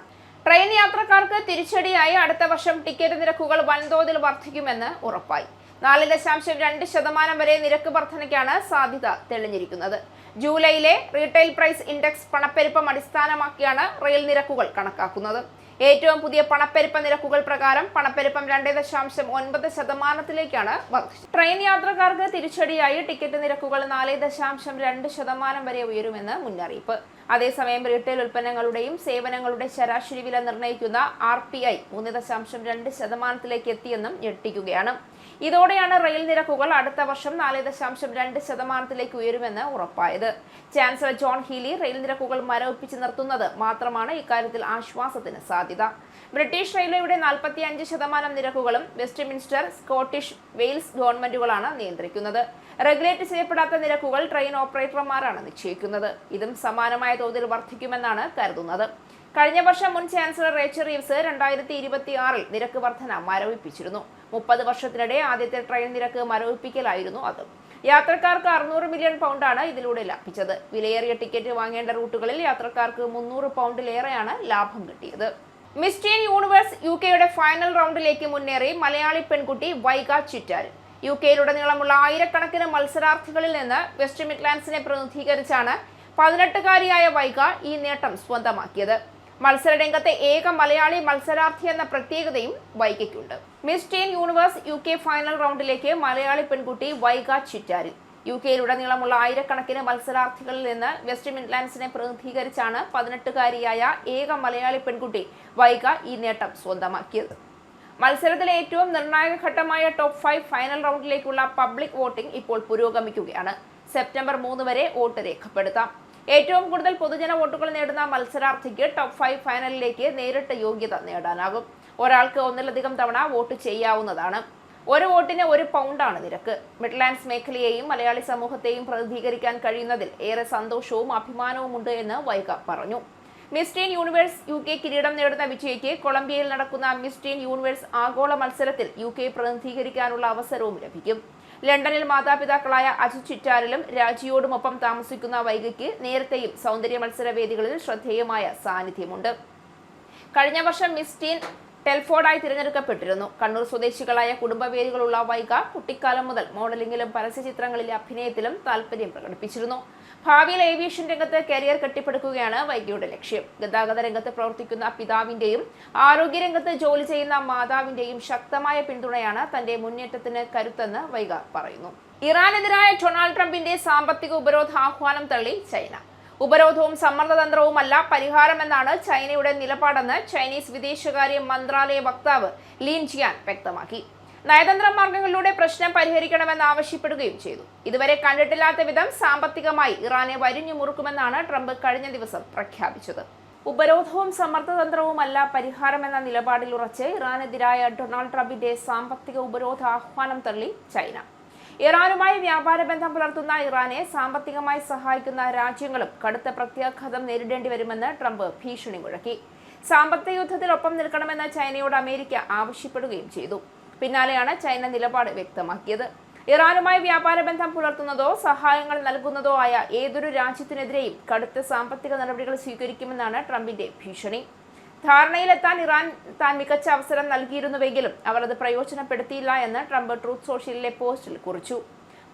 ട്രെയിൻ യാത്രക്കാർക്ക് തിരിച്ചടിയായി അടുത്ത വർഷം ടിക്കറ്റ് നിരക്കുകൾ വൻതോതിൽ വർദ്ധിക്കുമെന്ന് ഉറപ്പായി. 4.2% വരെ നിരക്ക് വർധനയ്ക്കാണ് സാധ്യത തെളിഞ്ഞിരിക്കുന്നത്. ജൂലൈയിലെ റീറ്റെയിൽ പ്രൈസ് ഇൻഡെക്സ് പണപ്പെരുപ്പം അടിസ്ഥാനമാക്കിയാണ് റെയിൽ നിരക്കുകൾ കണക്കാക്കുന്നത്. ഏറ്റവും പുതിയ പണപ്പെരുപ്പ നിരക്കുകൾ പ്രകാരം പണപ്പെരുപ്പം 2.9%ലേക്കാണ് വർദ്ധിച്ചത്. ട്രെയിൻ യാത്രക്കാർക്ക് തിരിച്ചടിയായി ടിക്കറ്റ് നിരക്കുകൾ 4.2% വരെ ഉയരുമെന്ന് മുന്നറിയിപ്പ്. അതേസമയം റീറ്റെയിൽ ഉൽപ്പന്നങ്ങളുടെയും സേവനങ്ങളുടെ ശരാശരി വില നിർണ്ണയിക്കുന്ന RPI 3.2%ലേക്ക് എത്തിയെന്നും ഞെട്ടിക്കുകയാണ്. ഇതോടെയാണ് റെയിൽ നിരക്കുകൾ അടുത്ത വർഷം 4.2%ലേക്ക് ഉയരുമെന്ന് ഉറപ്പായത്. ചാൻസലർ ജോൺ ഹീലി റെയിൽ നിരക്കുകൾ മരവിപ്പിച്ച് നിർത്തുന്നത് മാത്രമാണ് ഇക്കാര്യത്തിൽ ആശ്വാസത്തിന് സാധ്യത. ബ്രിട്ടീഷ് റെയിൽവേയുടെ 45% നിരക്കുകളും വെസ്റ്റ്മിൻസ്റ്റർ, സ്കോട്ടിഷ്, വെയിൽസ് ഗവൺമെന്റുകളാണ് നിയന്ത്രിക്കുന്നത്. റെഗുലേറ്റ് ചെയ്യപ്പെടാത്ത നിരക്കുകൾ ട്രെയിൻ ഓപ്പറേറ്റർമാരാണ് നിശ്ചയിക്കുന്നത്. ഇതും സമാനമായ തോതിൽ വർദ്ധിക്കുമെന്നാണ് കരുതുന്നത്. കഴിഞ്ഞ വർഷം മുൻ ചാൻസലർ റേച്ചൽ റീവ്സ് 2026 നിരക്ക് വർധന മരവിപ്പിച്ചിരുന്നു. 30 വർഷത്തിനിടെ ആദ്യത്തെ ട്രെയിൻ നിരക്ക് മരവിപ്പിക്കലായിരുന്നു അത്. യാത്രക്കാർക്ക് 600 മില്യൺ പൗണ്ടാണ് ഇതിലൂടെ ലഭിച്ചത്. വിലയേറിയ ടിക്കറ്റ് വാങ്ങേണ്ട റൂട്ടുകളിൽ യാത്രക്കാർക്ക് 300 പൗണ്ടിലേറെയാണ് ലാഭം കിട്ടിയത്. മിസ് ടീൻ യൂണിവേഴ്സ് UK-യുടെ ഫൈനൽ റൗണ്ടിലേക്ക് മുന്നേറി മലയാളി പെൺകുട്ടി വൈഗ ചിറ്റാൽ. യുകെയിലുടനീളമുള്ള ആയിരക്കണക്കിന് മത്സരാർത്ഥികളിൽ നിന്ന് വെസ്റ്റ് മിഡ്ലാൻഡ്സിനെ പ്രതിനിധീകരിച്ചാണ് 18-കാരിയായ വൈഗ ഈ നേട്ടം സ്വന്തമാക്കിയത്. മത്സരരംഗത്തെ ഏക മലയാളി മത്സരാർത്ഥി എന്ന പ്രത്യേകതയും വൈഗയ്ക്കുണ്ട്. Miss Teen Universe UK final റൗണ്ടിലേക്ക് മലയാളി പെൺകുട്ടി വൈഗ ചിറ്റാരിൽ. യുകെയിലുടനീളമുള്ള ആയിരക്കണക്കിന് മത്സരാർത്ഥികളിൽ നിന്ന് വെസ്റ്റ് മിഡ്ലാൻഡ്സിനെ പ്രതിനിധീകരിച്ചാണ് 18-കാരിയായ ഏക മലയാളി പെൺകുട്ടി വൈഗ ഈ നേട്ടം സ്വന്തമാക്കിയത്. മത്സരത്തിലെ ഏറ്റവും നിർണായക ഘട്ടമായ ടോപ്പ് 5 ഫൈനൽ റൗണ്ടിലേക്കുള്ള പബ്ലിക് വോട്ടിംഗ് ഇപ്പോൾ പുരോഗമിക്കുകയാണ്. സെപ്റ്റംബർ 3 വരെ വോട്ട് രേഖപ്പെടുത്താം. ഏറ്റവും കൂടുതൽ പൊതുജന വോട്ടുകൾ നേടുന്ന മത്സരാർത്ഥിക്ക് ടോപ്പ് 5 ഫൈനലിലേക്ക് നേരിട്ട് യോഗ്യത നേടാനാകും. ഒരാൾക്ക് ഒന്നിലധികം തവണ വോട്ട് ചെയ്യാവുന്നതാണ്. ഒരു വോട്ടിന് £1 നിരക്ക്. മിഡ്ലാൻഡ്സ് മേഖലയെയും മലയാളി സമൂഹത്തെയും പ്രതിനിധീകരിക്കാൻ കഴിയുന്നതിൽ ഏറെ സന്തോഷവും അഭിമാനവുമുണ്ട് എന്ന് വൈഗ പറഞ്ഞു. മിസ് ടീൻ യൂണിവേഴ്സ് UK കിരീടം നേടുന്ന വിജയ്ക്ക് കൊളംബിയയിൽ നടക്കുന്ന മിസ് ടീൻ യൂണിവേഴ്സ് ആഗോള മത്സരത്തിൽ UK പ്രതിനിധീകരിക്കാനുള്ള അവസരവും ലഭിക്കും. ലണ്ടനിൽ മാതാപിതാക്കളായ അജിത് ചിറ്റാരിലും രാജിയോടുമൊപ്പം താമസിക്കുന്ന വൈഗയ്ക്ക് നേരത്തെയും സൗന്ദര്യ മത്സര വേദികളിൽ ശ്രദ്ധേയമായ സാന്നിധ്യമുണ്ട്. കഴിഞ്ഞ വർഷം മിസ് ടീൻ ടെൽഫോർഡായി തിരഞ്ഞെടുക്കപ്പെട്ടിരുന്നു. കണ്ണൂർ സ്വദേശികളായ കുടുംബവേദികളുള്ള വൈഗ കുട്ടിക്കാലം മുതൽ മോഡലിംഗിലും പരസ്യചിത്രങ്ങളിലെ അഭിനയത്തിലും താല്പര്യം പ്രകടിപ്പിച്ചിരുന്നു. ഭാവിയിൽ ഏവിയേഷൻ രംഗത്ത് കരിയർ കെട്ടിപ്പടുക്കുകയാണ് വൈഗയുടെ ലക്ഷ്യം. ഗതാഗത രംഗത്ത് പ്രവർത്തിക്കുന്ന പിതാവിന്റെയും ആരോഗ്യരംഗത്ത് ജോലി ചെയ്യുന്ന മാതാവിന്റെയും ശക്തമായ പിന്തുണയാണ് തന്റെ മുന്നേറ്റത്തിന് കരുത്തെന്ന് വൈഗ പറയുന്നു. ഇറാനെതിരായ ഡൊണാൾഡ് ട്രംപിന്റെ സാമ്പത്തിക ഉപരോധ ആഹ്വാനം തള്ളി ചൈന. ഉപരോധവും സമ്മർദ്ദതന്ത്രവുമല്ല പരിഹാരമെന്നാണ് ചൈനയുടെ നിലപാടെന്ന് ചൈനീസ് വിദേശകാര്യ മന്ത്രാലയ വക്താവ് ലിൻ ജിയാൻ വ്യക്തമാക്കി. നയതന്ത്ര മാർഗങ്ങളിലൂടെ പ്രശ്നം പരിഹരിക്കണമെന്ന് ആവശ്യപ്പെടുകയും ചെയ്തു. ഇതുവരെ കണ്ടിട്ടില്ലാത്ത വിധം സാമ്പത്തികമായി ഇറാനെ വരിഞ്ഞു മുറുക്കുമെന്നാണ് ട്രംപ് കഴിഞ്ഞ ദിവസം പ്രഖ്യാപിച്ചത്. ഉപരോധവും സമ്മർദ്ദതന്ത്രവുമല്ല പരിഹാരമെന്ന നിലപാടിൽ ഉറച്ച് ഇറാനെതിരായ ഡൊണാൾഡ് ട്രംപിന്റെ സാമ്പത്തിക ഉപരോധ ആഹ്വാനം തള്ളി ചൈന. ഇറാനുമായി വ്യാപാര ബന്ധം പുലർത്തുന്ന ഇറാനെ സാമ്പത്തികമായി സഹായിക്കുന്ന രാജ്യങ്ങളും കടുത്ത പ്രത്യാഘാതം നേരിടേണ്ടി വരുമെന്ന് ട്രംപ് ഭീഷണി മുഴക്കി. സാമ്പത്തിക യുദ്ധത്തിൽ ഒപ്പം നിൽക്കണമെന്ന് ചൈനയോട് അമേരിക്ക ആവശ്യപ്പെടുകയും ചെയ്തു. പിന്നാലെയാണ് ചൈന നിലപാട് വ്യക്തമാക്കിയത്. ഇറാനുമായി വ്യാപാര ബന്ധം പുലർത്തുന്നതോ സഹായങ്ങൾ നൽകുന്നതോ ആയ ഏതൊരു രാജ്യത്തിനെതിരെയും കടുത്ത സാമ്പത്തിക നടപടികൾ സ്വീകരിക്കുമെന്നാണ് ട്രംപിന്റെ ഭീഷണി. ധാരണയിലെത്താൻ ഇറാൻ താൻ മികച്ച അവസരം നൽകിയിരുന്നുവെങ്കിലും അവർ അത് പ്രയോജനപ്പെടുത്തിയില്ല എന്ന് ട്രംപ് ട്രൂത്ത് സോഷ്യലിലെ പോസ്റ്റിൽ കുറിച്ചു.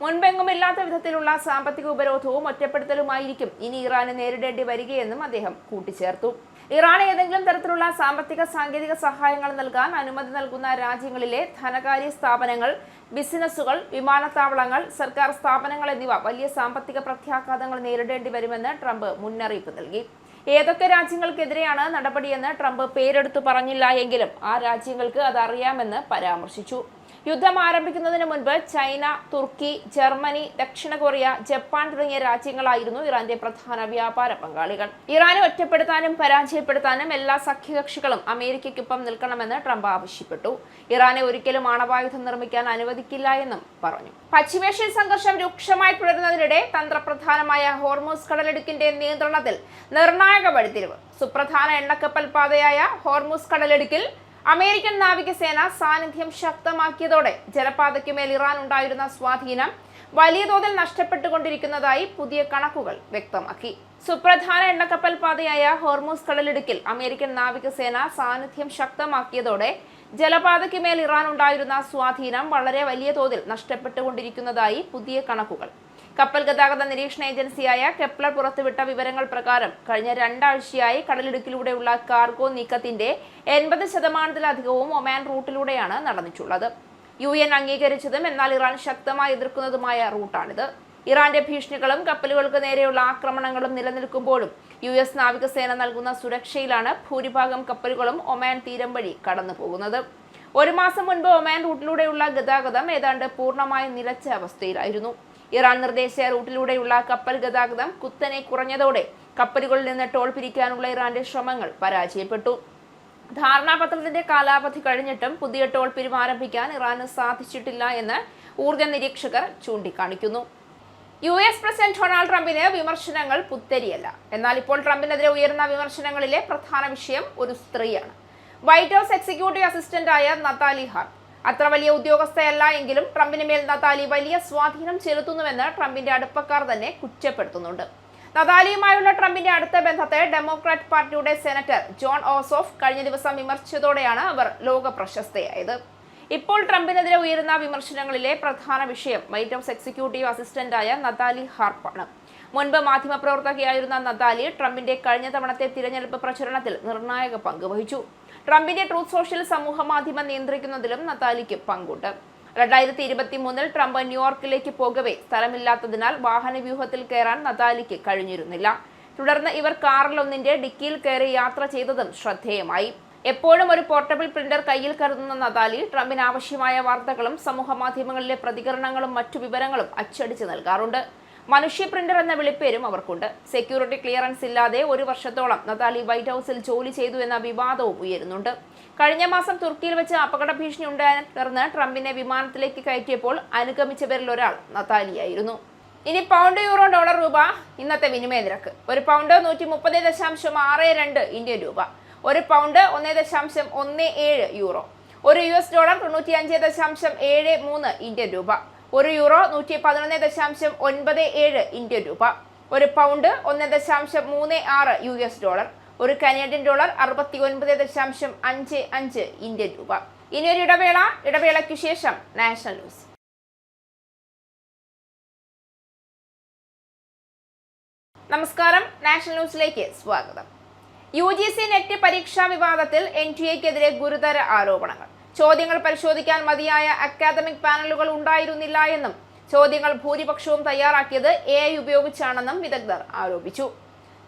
മുൻപെങ്ങുമില്ലാത്ത വിധത്തിലുള്ള സാമ്പത്തിക ഉപരോധവും ഒറ്റപ്പെടുത്തലുമായിരിക്കും ഇനി ഇറാന് നേരിടേണ്ടി വരികയെന്നും അദ്ദേഹം കൂട്ടിച്ചേർത്തു. ഇറാൻ ഏതെങ്കിലും തരത്തിലുള്ള സാമ്പത്തിക സാങ്കേതിക സഹായങ്ങൾ നൽകാൻ അനുമതി നൽകുന്ന രാജ്യങ്ങളിലെ ധനകാര്യ സ്ഥാപനങ്ങൾ, ബിസിനസ്സുകൾ, വിമാനത്താവളങ്ങൾ, സർക്കാർ സ്ഥാപനങ്ങൾ എന്നിവ വലിയ സാമ്പത്തിക പ്രത്യാഘാതങ്ങൾ നേരിടേണ്ടി വരുമെന്ന് ട്രംപ് മുന്നറിയിപ്പ് നൽകി. ഏതൊക്കെ രാജ്യങ്ങൾക്കെതിരെയാണ് നടപടിയെന്ന് ട്രംപ് പേരെടുത്തു പറഞ്ഞില്ല എങ്കിലും ആ രാജ്യങ്ങൾക്ക് അതറിയാമെന്ന് പരാമർശിച്ചു. യുദ്ധം ആരംഭിക്കുന്നതിന് മുൻപ് ചൈന, തുർക്കി, ജർമ്മനി, ദക്ഷിണ കൊറിയ, ജപ്പാൻ തുടങ്ങിയ രാജ്യങ്ങളായിരുന്നു ഇറാന്റെ പ്രധാന വ്യാപാര പങ്കാളികൾ. ഇറാനെ ഒറ്റപ്പെടുത്താനും പരാജയപ്പെടുത്താനും എല്ലാ സഖ്യകക്ഷികളും അമേരിക്കയ്ക്കൊപ്പം നിൽക്കണമെന്ന് ട്രംപ് ആവശ്യപ്പെട്ടു. ഇറാനെ ഒരിക്കലും ആണവായുധം നിർമ്മിക്കാൻ അനുവദിക്കില്ല എന്നും പറഞ്ഞു. പശ്ചിമേഷ്യൻ സംഘർഷം രൂക്ഷമായി തുടരുന്നതിനിടെ തന്ത്രപ്രധാനമായ ഹോർമൂസ് കടലിടുക്കിന്റെ നിയന്ത്രണത്തിൽ നിർണായക വഴിത്തിരിവ്. സുപ്രധാന എണ്ണക്കപ്പൽ പാതയായ ഹോർമൂസ് കടലിടുക്കിൽ അമേരിക്കൻ നാവികസേന സാന്നിധ്യം ശക്തമാക്കിയതോടെ ജലപാതയ്ക്കുമേൽ ഇറാൻ ഉണ്ടായിരുന്ന സ്വാധീനം വലിയ തോതിൽ നഷ്ടപ്പെട്ടുകൊണ്ടിരിക്കുന്നതായി പുതിയ കണക്കുകൾ വ്യക്തമാക്കി. സുപ്രധാന എണ്ണക്കപ്പൽ പാതയായ ഹോർമൂസ് കടലിടുക്കിൽ അമേരിക്കൻ നാവികസേന സാന്നിധ്യം ശക്തമാക്കിയതോടെ ജലപാതയ്ക്കുമേൽ ഇറാൻ ഉണ്ടായിരുന്ന സ്വാധീനം വളരെ വലിയ തോതിൽ നഷ്ടപ്പെട്ടുകൊണ്ടിരിക്കുന്നതായി പുതിയ കണക്കുകൾ. കപ്പൽ ഗതാഗത നിരീക്ഷണ ഏജൻസിയായ കെപ്ലർ പുറത്തുവിട്ട വിവരങ്ങൾ പ്രകാരം കഴിഞ്ഞ 2 ആഴ്ചയായി കടലിടുക്കിലൂടെയുള്ള കാർഗോ നീക്കത്തിന്റെ 80% ഒമാൻ റൂട്ടിലൂടെയാണ് നടന്നിട്ടുള്ളത്. UN അംഗീകരിച്ചതും എന്നാൽ ഇറാൻ ശക്തമായി എതിർക്കുന്നതുമായ റൂട്ടാണിത്. ഇറാന്റെ ഭീഷണികളും കപ്പലുകൾക്ക് നേരെയുള്ള ആക്രമണങ്ങളും നിലനിൽക്കുമ്പോഴും US നാവികസേന നൽകുന്ന സുരക്ഷയിലാണ് ഭൂരിഭാഗം കപ്പലുകളും ഒമാൻ തീരം വഴി കടന്നു പോകുന്നത്. 1 മാസം മുൻപ് ഒമാൻ റൂട്ടിലൂടെയുള്ള ഗതാഗതം ഏതാണ്ട് പൂർണ്ണമായി നിലച്ച അവസ്ഥയിലായിരുന്നു. ഇറാൻ നിർദ്ദേശിച്ച റൂട്ടിലൂടെയുള്ള കപ്പൽ ഗതാഗതം കുത്തനെ കുറഞ്ഞതോടെ കപ്പലുകളിൽ നിന്ന് ടോൾ പിരിക്കാനുള്ള ഇറാന്റെ ശ്രമങ്ങൾ പരാജയപ്പെട്ടു. ധാരണാപത്രത്തിന്റെ കാലാവധി കഴിഞ്ഞിട്ടും പുതിയ ടോൾ പിരിവ് ആരംഭിക്കാൻ ഇറാന് സാധിച്ചിട്ടില്ല എന്ന് ഊർജ്ജ നിരീക്ഷകർ ചൂണ്ടിക്കാണിക്കുന്നു. US പ്രസിഡന്റ് ഡൊണാൾഡ് ട്രംപിന് വിമർശനങ്ങൾ പുത്തരിയല്ല. എന്നാൽ ഇപ്പോൾ ട്രംപിനെതിരെ ഉയർന്ന വിമർശനങ്ങളിലെ പ്രധാന വിഷയം ഒരു സ്ത്രീയാണ്. വൈറ്റ് ഹൌസ് എക്സിക്യൂട്ടീവ് അസിസ്റ്റന്റായ നതാലി ഹാർട്ട്. അത്ര വലിയ ഉദ്യോഗസ്ഥയല്ല എങ്കിലും ട്രംപിന് മേൽ നതാലി വലിയ സ്വാധീനം ചെലുത്തുന്നുവെന്ന് ട്രംപിന്റെ അടുപ്പക്കാർ തന്നെ കുറ്റപ്പെടുത്തുന്നുണ്ട്. നതാലിയുമായുള്ള ട്രംപിന്റെ അടുത്ത ബന്ധത്തെ ഡെമോക്രാറ്റ് പാർട്ടിയുടെ സെനറ്റർ ജോൺ ഓസോഫ് കഴിഞ്ഞ ദിവസം വിമർശിച്ചതോടെയാണ് അവർ ലോക പ്രശസ്തയായത്. ഇപ്പോൾ ട്രംപിനെതിരെ ഉയരുന്ന വിമർശനങ്ങളിലെ പ്രധാന വിഷയം വൈറ്റ് ഹൌസ് എക്സിക്യൂട്ടീവ് അസിസ്റ്റന്റായ നതാലി ഹാർപ്പാണ്. മുൻപ് മാധ്യമപ്രവർത്തകയായിരുന്ന നതാലി ട്രംപിന്റെ കഴിഞ്ഞ തവണത്തെ തിരഞ്ഞെടുപ്പ് പ്രചരണത്തിൽ നിർണായക പങ്ക് വഹിച്ചു. ട്രംപിന്റെ ട്രൂത്ത് സോഷ്യൽ സമൂഹ മാധ്യമം നിയന്ത്രിക്കുന്നതിലും നതാലിക്ക് പങ്കുണ്ട്. 2023 ട്രംപ് ന്യൂയോർക്കിലേക്ക് പോകവെ സ്ഥലമില്ലാത്തതിനാൽ വാഹനവ്യൂഹത്തിൽ കയറാൻ നതാലിക്ക് കഴിഞ്ഞിരുന്നില്ല. തുടർന്ന് ഇവർ കാറിലൊന്നിന്റെ ഡിക്കിയിൽ കയറി യാത്ര ചെയ്തതും ശ്രദ്ധേയമായി. എപ്പോഴും ഒരു പോർട്ടബിൾ പ്രിന്റർ കയ്യിൽ കരുതുന്ന നതാലി ട്രംപിന് ആവശ്യമായ വാർത്തകളും സമൂഹ മാധ്യമങ്ങളിലെ പ്രതികരണങ്ങളും മറ്റു വിവരങ്ങളും അച്ചടിച്ച് നൽകാറുണ്ട്. മനുഷ്യ പ്രിന്റർ എന്ന വിളിപ്പേരും അവർക്കുണ്ട്. സെക്യൂരിറ്റി ക്ലിയറൻസ് ഇല്ലാതെ 1 വർഷത്തോളം നതാലി വൈറ്റ് ഹൌസിൽ ജോലി ചെയ്തു എന്ന വിവാദവും ഉയരുന്നുണ്ട്. കഴിഞ്ഞ മാസം തുർക്കിയിൽ വെച്ച് അപകട ഭീഷണി ഉണ്ടായതിനെ തുടർന്ന് ട്രംപിനെ വിമാനത്തിലേക്ക് കയറ്റിയപ്പോൾ അനുഗമിച്ചവരിൽ ഒരാൾ നതാലിയായിരുന്നു. ഇനി പൗണ്ട്, യൂറോ, ഡോളർ, രൂപ ഇന്നത്തെ വിനിമയ നിരക്ക്. ഒരു പൗണ്ട് 130.62 ഇന്ത്യൻ രൂപ, ഒരു പൗണ്ട് 1.17 യൂറോ, ഒരു US ഡോളർ 95.73 ഇന്ത്യൻ രൂപ, ഒരു യൂറോ 111.97 ഇന്ത്യൻ രൂപ, ഒരു പൗണ്ട് 1.36 US ഡോളർ, ഒരു കനേഡിയൻ ഡോളർ 69.55 ഇന്ത്യൻ രൂപ. ഇനിയൊരു ഇടവേളയ്ക്ക് ശേഷം നാഷണൽ ന്യൂസ്. നമസ്കാരം, നാഷണൽ ന്യൂസിലേക്ക് സ്വാഗതം. UGC നെറ്റ് പരീക്ഷാ വിവാദത്തിൽ NTA-ക്കെതിരെ ഗുരുതര ആരോപണങ്ങൾ. ചോദ്യങ്ങൾ പരിശോധിക്കാൻ മതിയായ അക്കാദമിക് പാനലുകൾ ഉണ്ടായിരുന്നില്ല എന്നും ചോദ്യങ്ങൾ ഭൂരിപക്ഷവും തയ്യാറാക്കിയത് AI ഉപയോഗിച്ചാണെന്നും വിദഗ്ധർ ആരോപിച്ചു.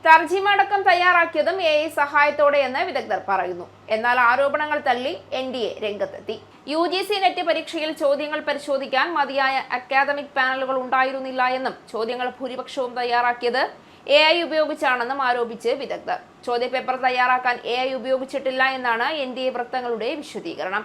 തർജിമ അടക്കം തയ്യാറാക്കിയതും AI സഹായത്തോടെയെന്ന് വിദഗ്ധർ പറയുന്നു. എന്നാൽ ആരോപണങ്ങൾ തള്ളി NTA രംഗത്തെത്തി. UGC നെറ്റ് പരീക്ഷയിൽ ചോദ്യങ്ങൾ പരിശോധിക്കാൻ മതിയായ അക്കാദമിക് പാനലുകൾ ഉണ്ടായിരുന്നില്ല എന്നും ചോദ്യങ്ങൾ ഭൂരിപക്ഷവും തയ്യാറാക്കിയത് AI ഉപയോഗിച്ചാണെന്നും ആരോപിച്ച് വിദഗ്ധർ. ചോദ്യപേപ്പർ തയ്യാറാക്കാൻ AI ഉപയോഗിച്ചിട്ടില്ല എന്നാണ് NTA വൃത്തങ്ങളുടെ വിശദീകരണം.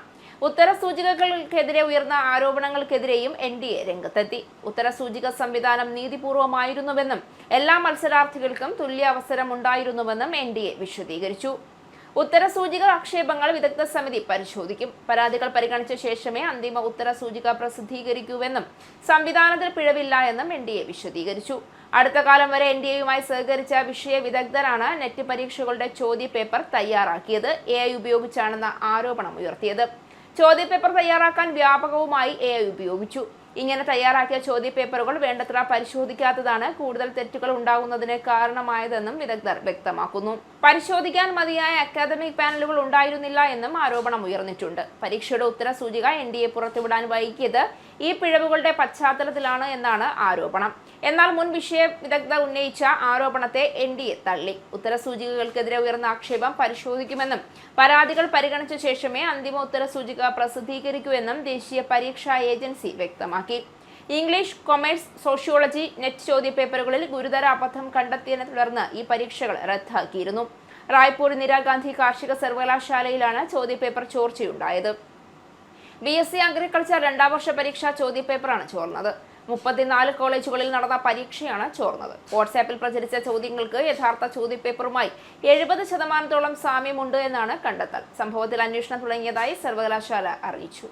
ഉത്തരസൂചികകൾക്കെതിരെ ഉയർന്ന ആരോപണങ്ങൾക്കെതിരെയും NTA രംഗത്തെത്തി. ഉത്തരസൂചിക സംവിധാനം നീതിപൂർവമായിരുന്നുവെന്നും എല്ലാ മത്സരാർത്ഥികൾക്കും തുല്യ അവസരം ഉണ്ടായിരുന്നുവെന്നും NTA വിശദീകരിച്ചു. ഉത്തരസൂചിക ആക്ഷേപങ്ങൾ വിദഗ്ധ സമിതി പരിശോധിക്കും. പരാതികൾ പരിഗണിച്ച ശേഷമേ അന്തിമ ഉത്തരസൂചിക പ്രസിദ്ധീകരിക്കൂവെന്നും സംവിധാനത്തിൽ പിഴവില്ല എന്നും NTA വിശദീകരിച്ചു. അടുത്ത കാലം വരെ NTA-യുമായി സഹകരിച്ച വിഷയ വിദഗ്ധരാണ് നെറ്റ് പരീക്ഷകളുടെ ചോദ്യപേപ്പർ തയ്യാറാക്കിയത് AI ഉപയോഗിച്ചാണെന്ന ആരോപണം ഉയർത്തിയത്. ചോദ്യപേപ്പർ തയ്യാറാക്കാൻ വ്യാപകവുമായി AI ഉപയോഗിച്ചു. ഇങ്ങനെ തയ്യാറാക്കിയ ചോദ്യപേപ്പറുകൾ വേണ്ടത്ര പരിശോധിക്കാത്തതാണ് കൂടുതൽ തെറ്റുകൾ ഉണ്ടാകുന്നതിന് കാരണമായതെന്നും വിദഗ്ധർ വ്യക്തമാക്കുന്നു. പരിശോധിക്കാൻ മതിയായ അക്കാദമിക് പാനലുകൾ ഉണ്ടായിരുന്നില്ല എന്നും ആരോപണം ഉയർന്നിട്ടുണ്ട്. പരീക്ഷയുടെ ഉത്തരസൂചിക NTA പുറത്തുവിടാൻ വൈകിയത് ഈ പിഴവുകളുടെ പശ്ചാത്തലത്തിലാണ് എന്നാണ് ആരോപണം. എന്നാൽ മുൻ വിഷയ വിദഗ്ധർ ഉന്നയിച്ച ആരോപണത്തെ NTA തള്ളി. ഉത്തരസൂചികകൾക്കെതിരെ ഉയർന്ന ആക്ഷേപം പരിശോധിക്കുമെന്നും പരാതികൾ പരിഗണിച്ച ശേഷമേ അന്തിമ ഉത്തരസൂചിക പ്രസിദ്ധീകരിക്കൂ എന്നും ദേശീയ പരീക്ഷാ ഏജൻസി വ്യക്തമാക്കി. ഇംഗ്ലീഷ്, കൊമേഴ്സ്, സോഷ്യോളജി നെറ്റ് ചോദ്യപേപ്പറുകളിൽ ഗുരുതര അബദ്ധം കണ്ടെത്തിയതിനെ തുടർന്ന് ഈ പരീക്ഷകൾ റദ്ദാക്കിയിരുന്നു. റായ്പൂർ ഇന്ദിരാഗാന്ധി കാർഷിക സർവകലാശാലയിലാണ് ചോദ്യപേപ്പർ ചോർച്ചയുണ്ടായത്. BSc അഗ്രികൾച്ചർ 2ാം വർഷ പരീക്ഷാ ചോദ്യപേപ്പറാണ് ചോർന്നത്. 34 കോളേജുകളിൽ നടന്ന പരീക്ഷയാണ് ചോർന്നത്. വാട്സാപ്പിൽ പ്രചരിച്ച ചോദ്യങ്ങൾക്ക് യഥാർത്ഥ ചോദ്യപേപ്പറുമായി 70% സാമ്യമുണ്ട് എന്നാണ് കണ്ടെത്തൽ. സംഭവത്തിൽ അന്വേഷണം തുടങ്ങിയതായി സർവകലാശാല അറിയിച്ചു.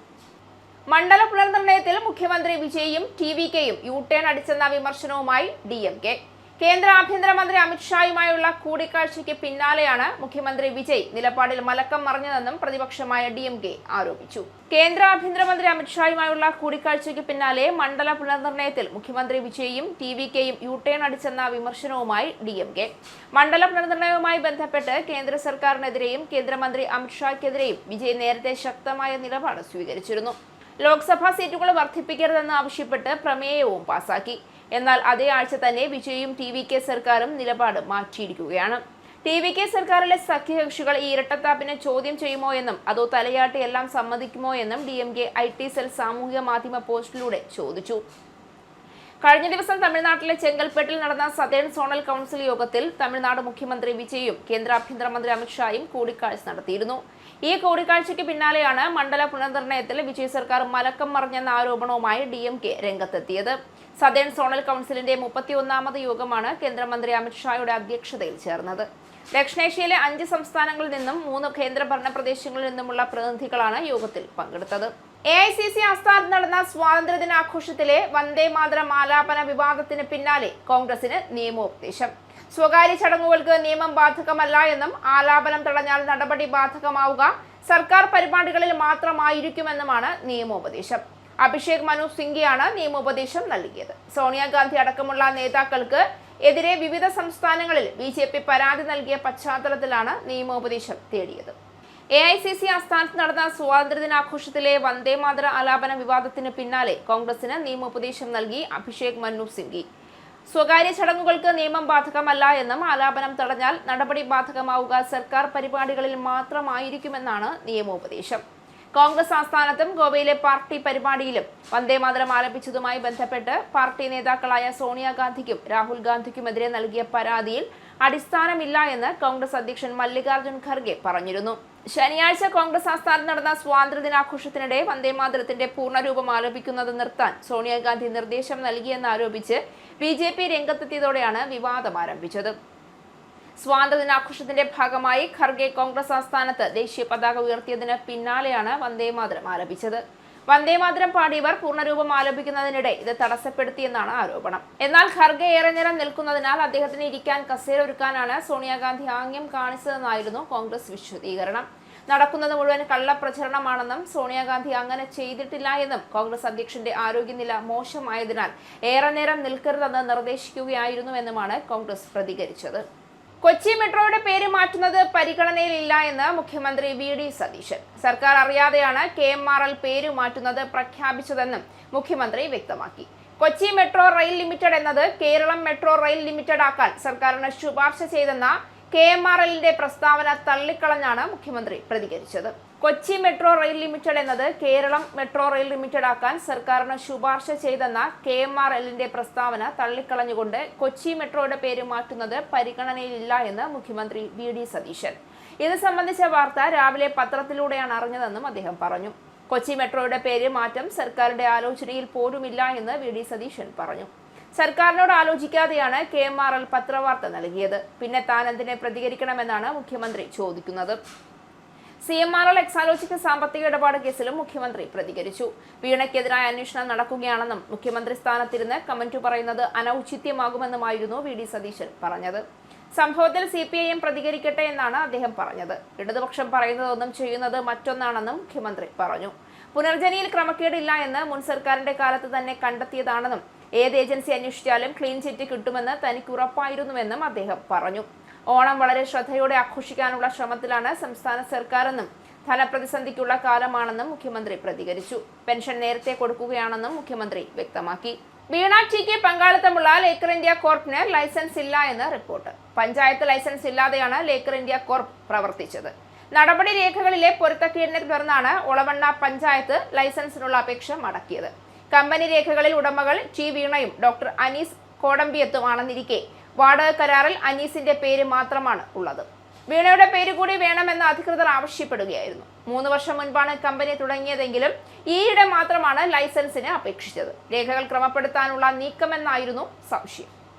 മണ്ഡല പുനർനിർണയത്തിൽ മുഖ്യമന്ത്രി വിജയും TVKയും യു-ടേൺ അടിച്ചെന്ന വിമർശനവുമായി DMK. കേന്ദ്ര ആഭ്യന്തരമന്ത്രി അമിത്ഷായുമായുള്ള കൂടിക്കാഴ്ചയ്ക്ക് പിന്നാലെയാണ് മുഖ്യമന്ത്രി വിജയ് നിലപാടിൽ മലക്കം മറിഞ്ഞതെന്നും പ്രതിപക്ഷമായ DMK ആരോപിച്ചു. കേന്ദ്ര ആഭ്യന്തരമന്ത്രി അമിത്ഷായുമായുള്ള കൂടിക്കാഴ്ചയ്ക്ക് പിന്നാലെ മണ്ഡല പുനർനിർണയത്തിൽ മുഖ്യമന്ത്രി വിജയും TVKയും യു-ടേൺ അടിച്ചെന്ന വിമർശനവുമായി DMK. മണ്ഡല പുനർനിർണയവുമായി ബന്ധപ്പെട്ട് കേന്ദ്ര സർക്കാരിനെതിരെയും കേന്ദ്രമന്ത്രി അമിത്ഷായ്ക്കെതിരെയും വിജയ് നേരത്തെ ശക്തമായ നിലപാട് സ്വീകരിച്ചിരുന്നു. ലോക്സഭാ സീറ്റുകൾ വർദ്ധിപ്പിക്കരുതെന്ന് ആവശ്യപ്പെട്ട് പ്രമേയവും പാസാക്കി. എന്നാൽ അതേ ആഴ്ച തന്നെ വിജയും TVK സർക്കാരും നിലപാട് മാറ്റിയിരിക്കുകയാണ്. TVK സർക്കാരിലെ സഖ്യകക്ഷികൾ ഈ ഇരട്ടത്താപ്പിനെ ചോദ്യം ചെയ്യുമോ എന്നും അതോ തലയാട്ടി എല്ലാം സമ്മതിക്കുമോ എന്നും DMK IT സെൽ സാമൂഹിക മാധ്യമ പോസ്റ്റിലൂടെ ചോദിച്ചു. കഴിഞ്ഞ ദിവസം തമിഴ്നാട്ടിലെ ചെങ്കൽപ്പെട്ടിൽ നടന്ന സതേൺ സോണൽ കൗൺസിൽ യോഗത്തിൽ തമിഴ്നാട് മുഖ്യമന്ത്രി വിജയും കേന്ദ്ര ആഭ്യന്തരമന്ത്രി അമിത്ഷായും കൂടിക്കാഴ്ച നടത്തിയിരുന്നു. ഈ കൂടിക്കാഴ്ചയ്ക്ക് പിന്നാലെയാണ് മണ്ഡല പുനർനിർണയത്തിൽ വിജയ് സർക്കാർ മലക്കം മറിഞ്ഞെന്ന ആരോപണവുമായി DMK രംഗത്തെത്തിയത്. സതേൺ സോണൽ കൗൺസിലിന്റെ 31ാമത് യോഗമാണ് കേന്ദ്രമന്ത്രി അമിത്ഷായുടെ അധ്യക്ഷതയിൽ ചേർന്നത്. ദക്ഷിണേഷ്യയിലെ 5 സംസ്ഥാനങ്ങളിൽ നിന്നും 3 കേന്ദ്രഭരണ പ്രദേശങ്ങളിൽ നിന്നുമുള്ള പ്രതിനിധികളാണ് യോഗത്തിൽ പങ്കെടുത്തത്. AICC ആസ്ഥാനത്ത് നടന്ന സ്വാതന്ത്ര്യദിനാഘോഷത്തിലെ വന്ദേ മാതരം ആലാപന വിവാദത്തിന് പിന്നാലെ കോൺഗ്രസിന് നിയമോപദേശം. സ്വകാര്യ ചടങ്ങുകൾക്ക് നിയമം ബാധകമല്ല എന്നും ആലാപനം തടഞ്ഞാൽ നടപടി ബാധകമാവുക സർക്കാർ പരിപാടികളിൽ മാത്രമായിരിക്കുമെന്നുമാണ് നിയമോപദേശം. അഭിഷേക് മനു സിംഗ്വിയാണ് നിയമോപദേശം നൽകിയത്. സോണിയാഗാന്ധി അടക്കമുള്ള നേതാക്കൾക്ക് എതിരെ വിവിധ സംസ്ഥാനങ്ങളിൽ BJP പരാതി നൽകിയ പശ്ചാത്തലത്തിലാണ് നിയമോപദേശം തേടിയത്. AICC ആസ്ഥാനത്ത് നടന്ന സ്വാതന്ത്ര്യദിനാഘോഷത്തിലെ വന്ദേമാതര ആലാപന വിവാദത്തിന് പിന്നാലെ കോൺഗ്രസിന് നിയമോപദേശം നൽകി അഭിഷേക് മനു സിംഗ്വി. സ്വകാര്യ ചടങ്ങുകൾക്ക് നിയമം ബാധകമല്ല എന്നും ആലാപനം തടഞ്ഞാൽ നടപടി ബാധകമാവുക സർക്കാർ പരിപാടികളിൽ മാത്രമായിരിക്കുമെന്നാണ് നിയമോപദേശം. കോൺഗ്രസ് ആസ്ഥാനത്തും ഗോവയിലെ പാർട്ടി പരിപാടിയിലും വന്ദേമാതരം ആലപിച്ചതുമായി ബന്ധപ്പെട്ട് പാർട്ടി നേതാക്കളായ സോണിയാഗാന്ധിക്കും രാഹുൽ ഗാന്ധിക്കുമെതിരെ നൽകിയ പരാതിയിൽ അടിസ്ഥാനമില്ല എന്ന് കോൺഗ്രസ് അധ്യക്ഷൻ മല്ലികാർജ്ജുൻ ഖർഗെ പറഞ്ഞിരുന്നു. ശനിയാഴ്ച കോൺഗ്രസ് ആസ്ഥാനത്ത് നടന്ന സ്വാതന്ത്ര്യദിനാഘോഷത്തിനിടെ വന്ദേമാതരത്തിന്റെ പൂർണ്ണരൂപം ആലപിക്കുന്നത് നിർത്താൻ സോണിയാഗാന്ധി നിർദ്ദേശം നൽകിയെന്നാരോപിച്ച് BJP രംഗത്തെത്തിയതോടെയാണ് വിവാദം ആരംഭിച്ചത്. സ്വാതന്ത്ര്യദിനാഘോഷത്തിന്റെ ഭാഗമായി ഖർഗെ കോൺഗ്രസ് ആസ്ഥാനത്ത് ദേശീയ പതാക ഉയർത്തിയതിന് പിന്നാലെയാണ് വന്ദേമാതരം ആലപിച്ചത്. വന്ദേമാതരം പാടിയവർ പൂർണ്ണരൂപം ആലപിക്കുന്നതിനിടെ ഇത് തടസ്സപ്പെടുത്തിയെന്നാണ് ആരോപണം. എന്നാൽ ഖർഗെ ഏറെ നേരം നിൽക്കുന്നതിനാൽ അദ്ദേഹത്തിന് ഇരിക്കാൻ കസേര ഒരുക്കാനാണ് സോണിയാഗാന്ധി ആംഗ്യം കാണിച്ചതെന്നായിരുന്നു കോൺഗ്രസ് വിശദീകരണം. നടക്കുന്നത് മുഴുവൻ കള്ളപ്രചരണമാണെന്നും സോണിയാഗാന്ധി അങ്ങനെ ചെയ്തിട്ടില്ല എന്നും കോൺഗ്രസ് അധ്യക്ഷന്റെ ആരോഗ്യനില മോശമായതിനാൽ ഏറെ നേരം നിൽക്കരുതെന്ന് നിർദ്ദേശിക്കുകയായിരുന്നുവെന്നുമാണ് കോൺഗ്രസ് പ്രതികരിച്ചത്. കൊച്ചി മെട്രോയുടെ പേര് മാറ്റുന്നത് പരിഗണനയിലില്ല എന്ന് മുഖ്യമന്ത്രി VD സതീശൻ. സർക്കാർ അറിയാതെയാണ് KMRL പേര് മാറ്റുന്നത് പ്രഖ്യാപിച്ചതെന്നും മുഖ്യമന്ത്രി വ്യക്തമാക്കി. കൊച്ചി മെട്രോ റെയിൽ ലിമിറ്റഡ് എന്നത് കേരളം മെട്രോ റെയിൽ ലിമിറ്റഡ് ആക്കാൻ സർക്കാരിന് ശുപാർശ ചെയ്തെന്ന KMRLന്റെ പ്രസ്താവന തള്ളിക്കളഞ്ഞാണ് മുഖ്യമന്ത്രി പ്രതികരിച്ചത്. കൊച്ചി മെട്രോ റെയിൽ ലിമിറ്റഡ് എന്നത് കേരളം മെട്രോ റെയിൽ ലിമിറ്റഡ് ആക്കാൻ സർക്കാരിന് ശുപാർശ ചെയ്തെന്ന KMRLന്റെ പ്രസ്താവന തള്ളിക്കളഞ്ഞുകൊണ്ട് കൊച്ചി മെട്രോയുടെ പേര് മാറ്റുന്നത് പരിഗണനയിലില്ല എന്ന് മുഖ്യമന്ത്രി VD സതീശൻ. ഇത് സംബന്ധിച്ച വാർത്ത രാവിലെ പത്രത്തിലൂടെയാണ് അറിഞ്ഞതെന്നും അദ്ദേഹം പറഞ്ഞു. കൊച്ചി മെട്രോയുടെ പേര് മാറ്റം സർക്കാരിന്റെ ആലോചനയിൽ പോലുമില്ല എന്ന് VD സതീശൻ പറഞ്ഞു. സർക്കാരിനോട് ആലോചിക്കാതെയാണ് KMRL പത്രവാർത്ത നൽകിയത്. പിന്നെ താൻ എന്തിനെ പ്രതികരിക്കണമെന്നാണ് മുഖ്യമന്ത്രി ചോദിക്കുന്നത്. CMRL എക്സാലോജിക് സാമ്പത്തിക ഇടപാട് കേസിലും മുഖ്യമന്ത്രി പ്രതികരിച്ചു. വീണയ്ക്കെതിരായ അന്വേഷണം നടക്കുകയാണെന്നും മുഖ്യമന്ത്രി സ്ഥാനത്തിരുന്ന് കമന്റ് പറയുന്നത് അനൌചിത്യമാകുമെന്നുമായിരുന്നു VD സതീശൻ പറഞ്ഞത്. സംഭവത്തിൽ CPIM പ്രതികരിക്കട്ടെ എന്നാണ് അദ്ദേഹം പറഞ്ഞത്. ഇടതുപക്ഷം പറയുന്നതൊന്നും ചെയ്യുന്നത് മറ്റൊന്നാണെന്നും മുഖ്യമന്ത്രി പറഞ്ഞു. പുനർജനിയിൽ ക്രമക്കേടില്ല എന്ന് മുൻ സർക്കാരിന്റെ കാലത്ത് തന്നെ കണ്ടെത്തിയതാണെന്നും ഏത് ഏജൻസി അന്വേഷിച്ചാലും ക്ലീൻ ചിറ്റ് കിട്ടുമെന്ന് തനിക്ക് ഉറപ്പായിരുന്നുവെന്നും അദ്ദേഹം പറഞ്ഞു. ഓണം വളരെ ശ്രദ്ധയോടെ ആഘോഷിക്കാനുള്ള ശ്രമത്തിലാണ് സംസ്ഥാന സർക്കാരെന്നും ധനപ്രതിസന്ധിക്കുള്ള കാലമാണെന്നും മുഖ്യമന്ത്രി പ്രതികരിച്ചു. പെൻഷൻ നേരത്തെ കൊടുക്കുകയാണെന്നും മുഖ്യമന്ത്രി വ്യക്തമാക്കി. വീണ ടിക്ക് പങ്കാളിത്തമുള്ള ലേക്കർ ഇന്ത്യ കോർപ്പിന് ലൈസൻസ് ഇല്ല എന്ന് റിപ്പോർട്ട്. പഞ്ചായത്ത് ലൈസൻസ് ഇല്ലാതെയാണ് ലേക്കർ ഇന്ത്യ കോർപ്പ് പ്രവർത്തിച്ചത്. നടപടി രേഖകളിലെ പൊരുത്തക്കേടിനെ തുടർന്നാണ് ഒളവണ്ണ പഞ്ചായത്ത് ലൈസൻസിനുള്ള അപേക്ഷ മടക്കിയത്. കമ്പനി രേഖകളിൽ ഉടമകൾ ടി വീണയും ഡോക്ടർ അനീസ് കോടമ്പിയത്തുമാണെന്നിരിക്കെ വാടക കരാറിൽ അനീസിന്റെ പേര് മാത്രമാണ് ഉള്ളത്. വീണയുടെ പേര് കൂടി വേണമെന്ന് അധികൃതർ ആവശ്യപ്പെടുകയായിരുന്നു. 3 വർഷം മുൻപാണ് കമ്പനി തുടങ്ങിയതെങ്കിലും ഈയിടെ മാത്രമാണ് ലൈസൻസിന് അപേക്ഷിച്ചത്. രേഖകൾ ക്രമപ്പെടുത്താനുള്ള നീക്കമെന്നായിരുന്നു സംശയം.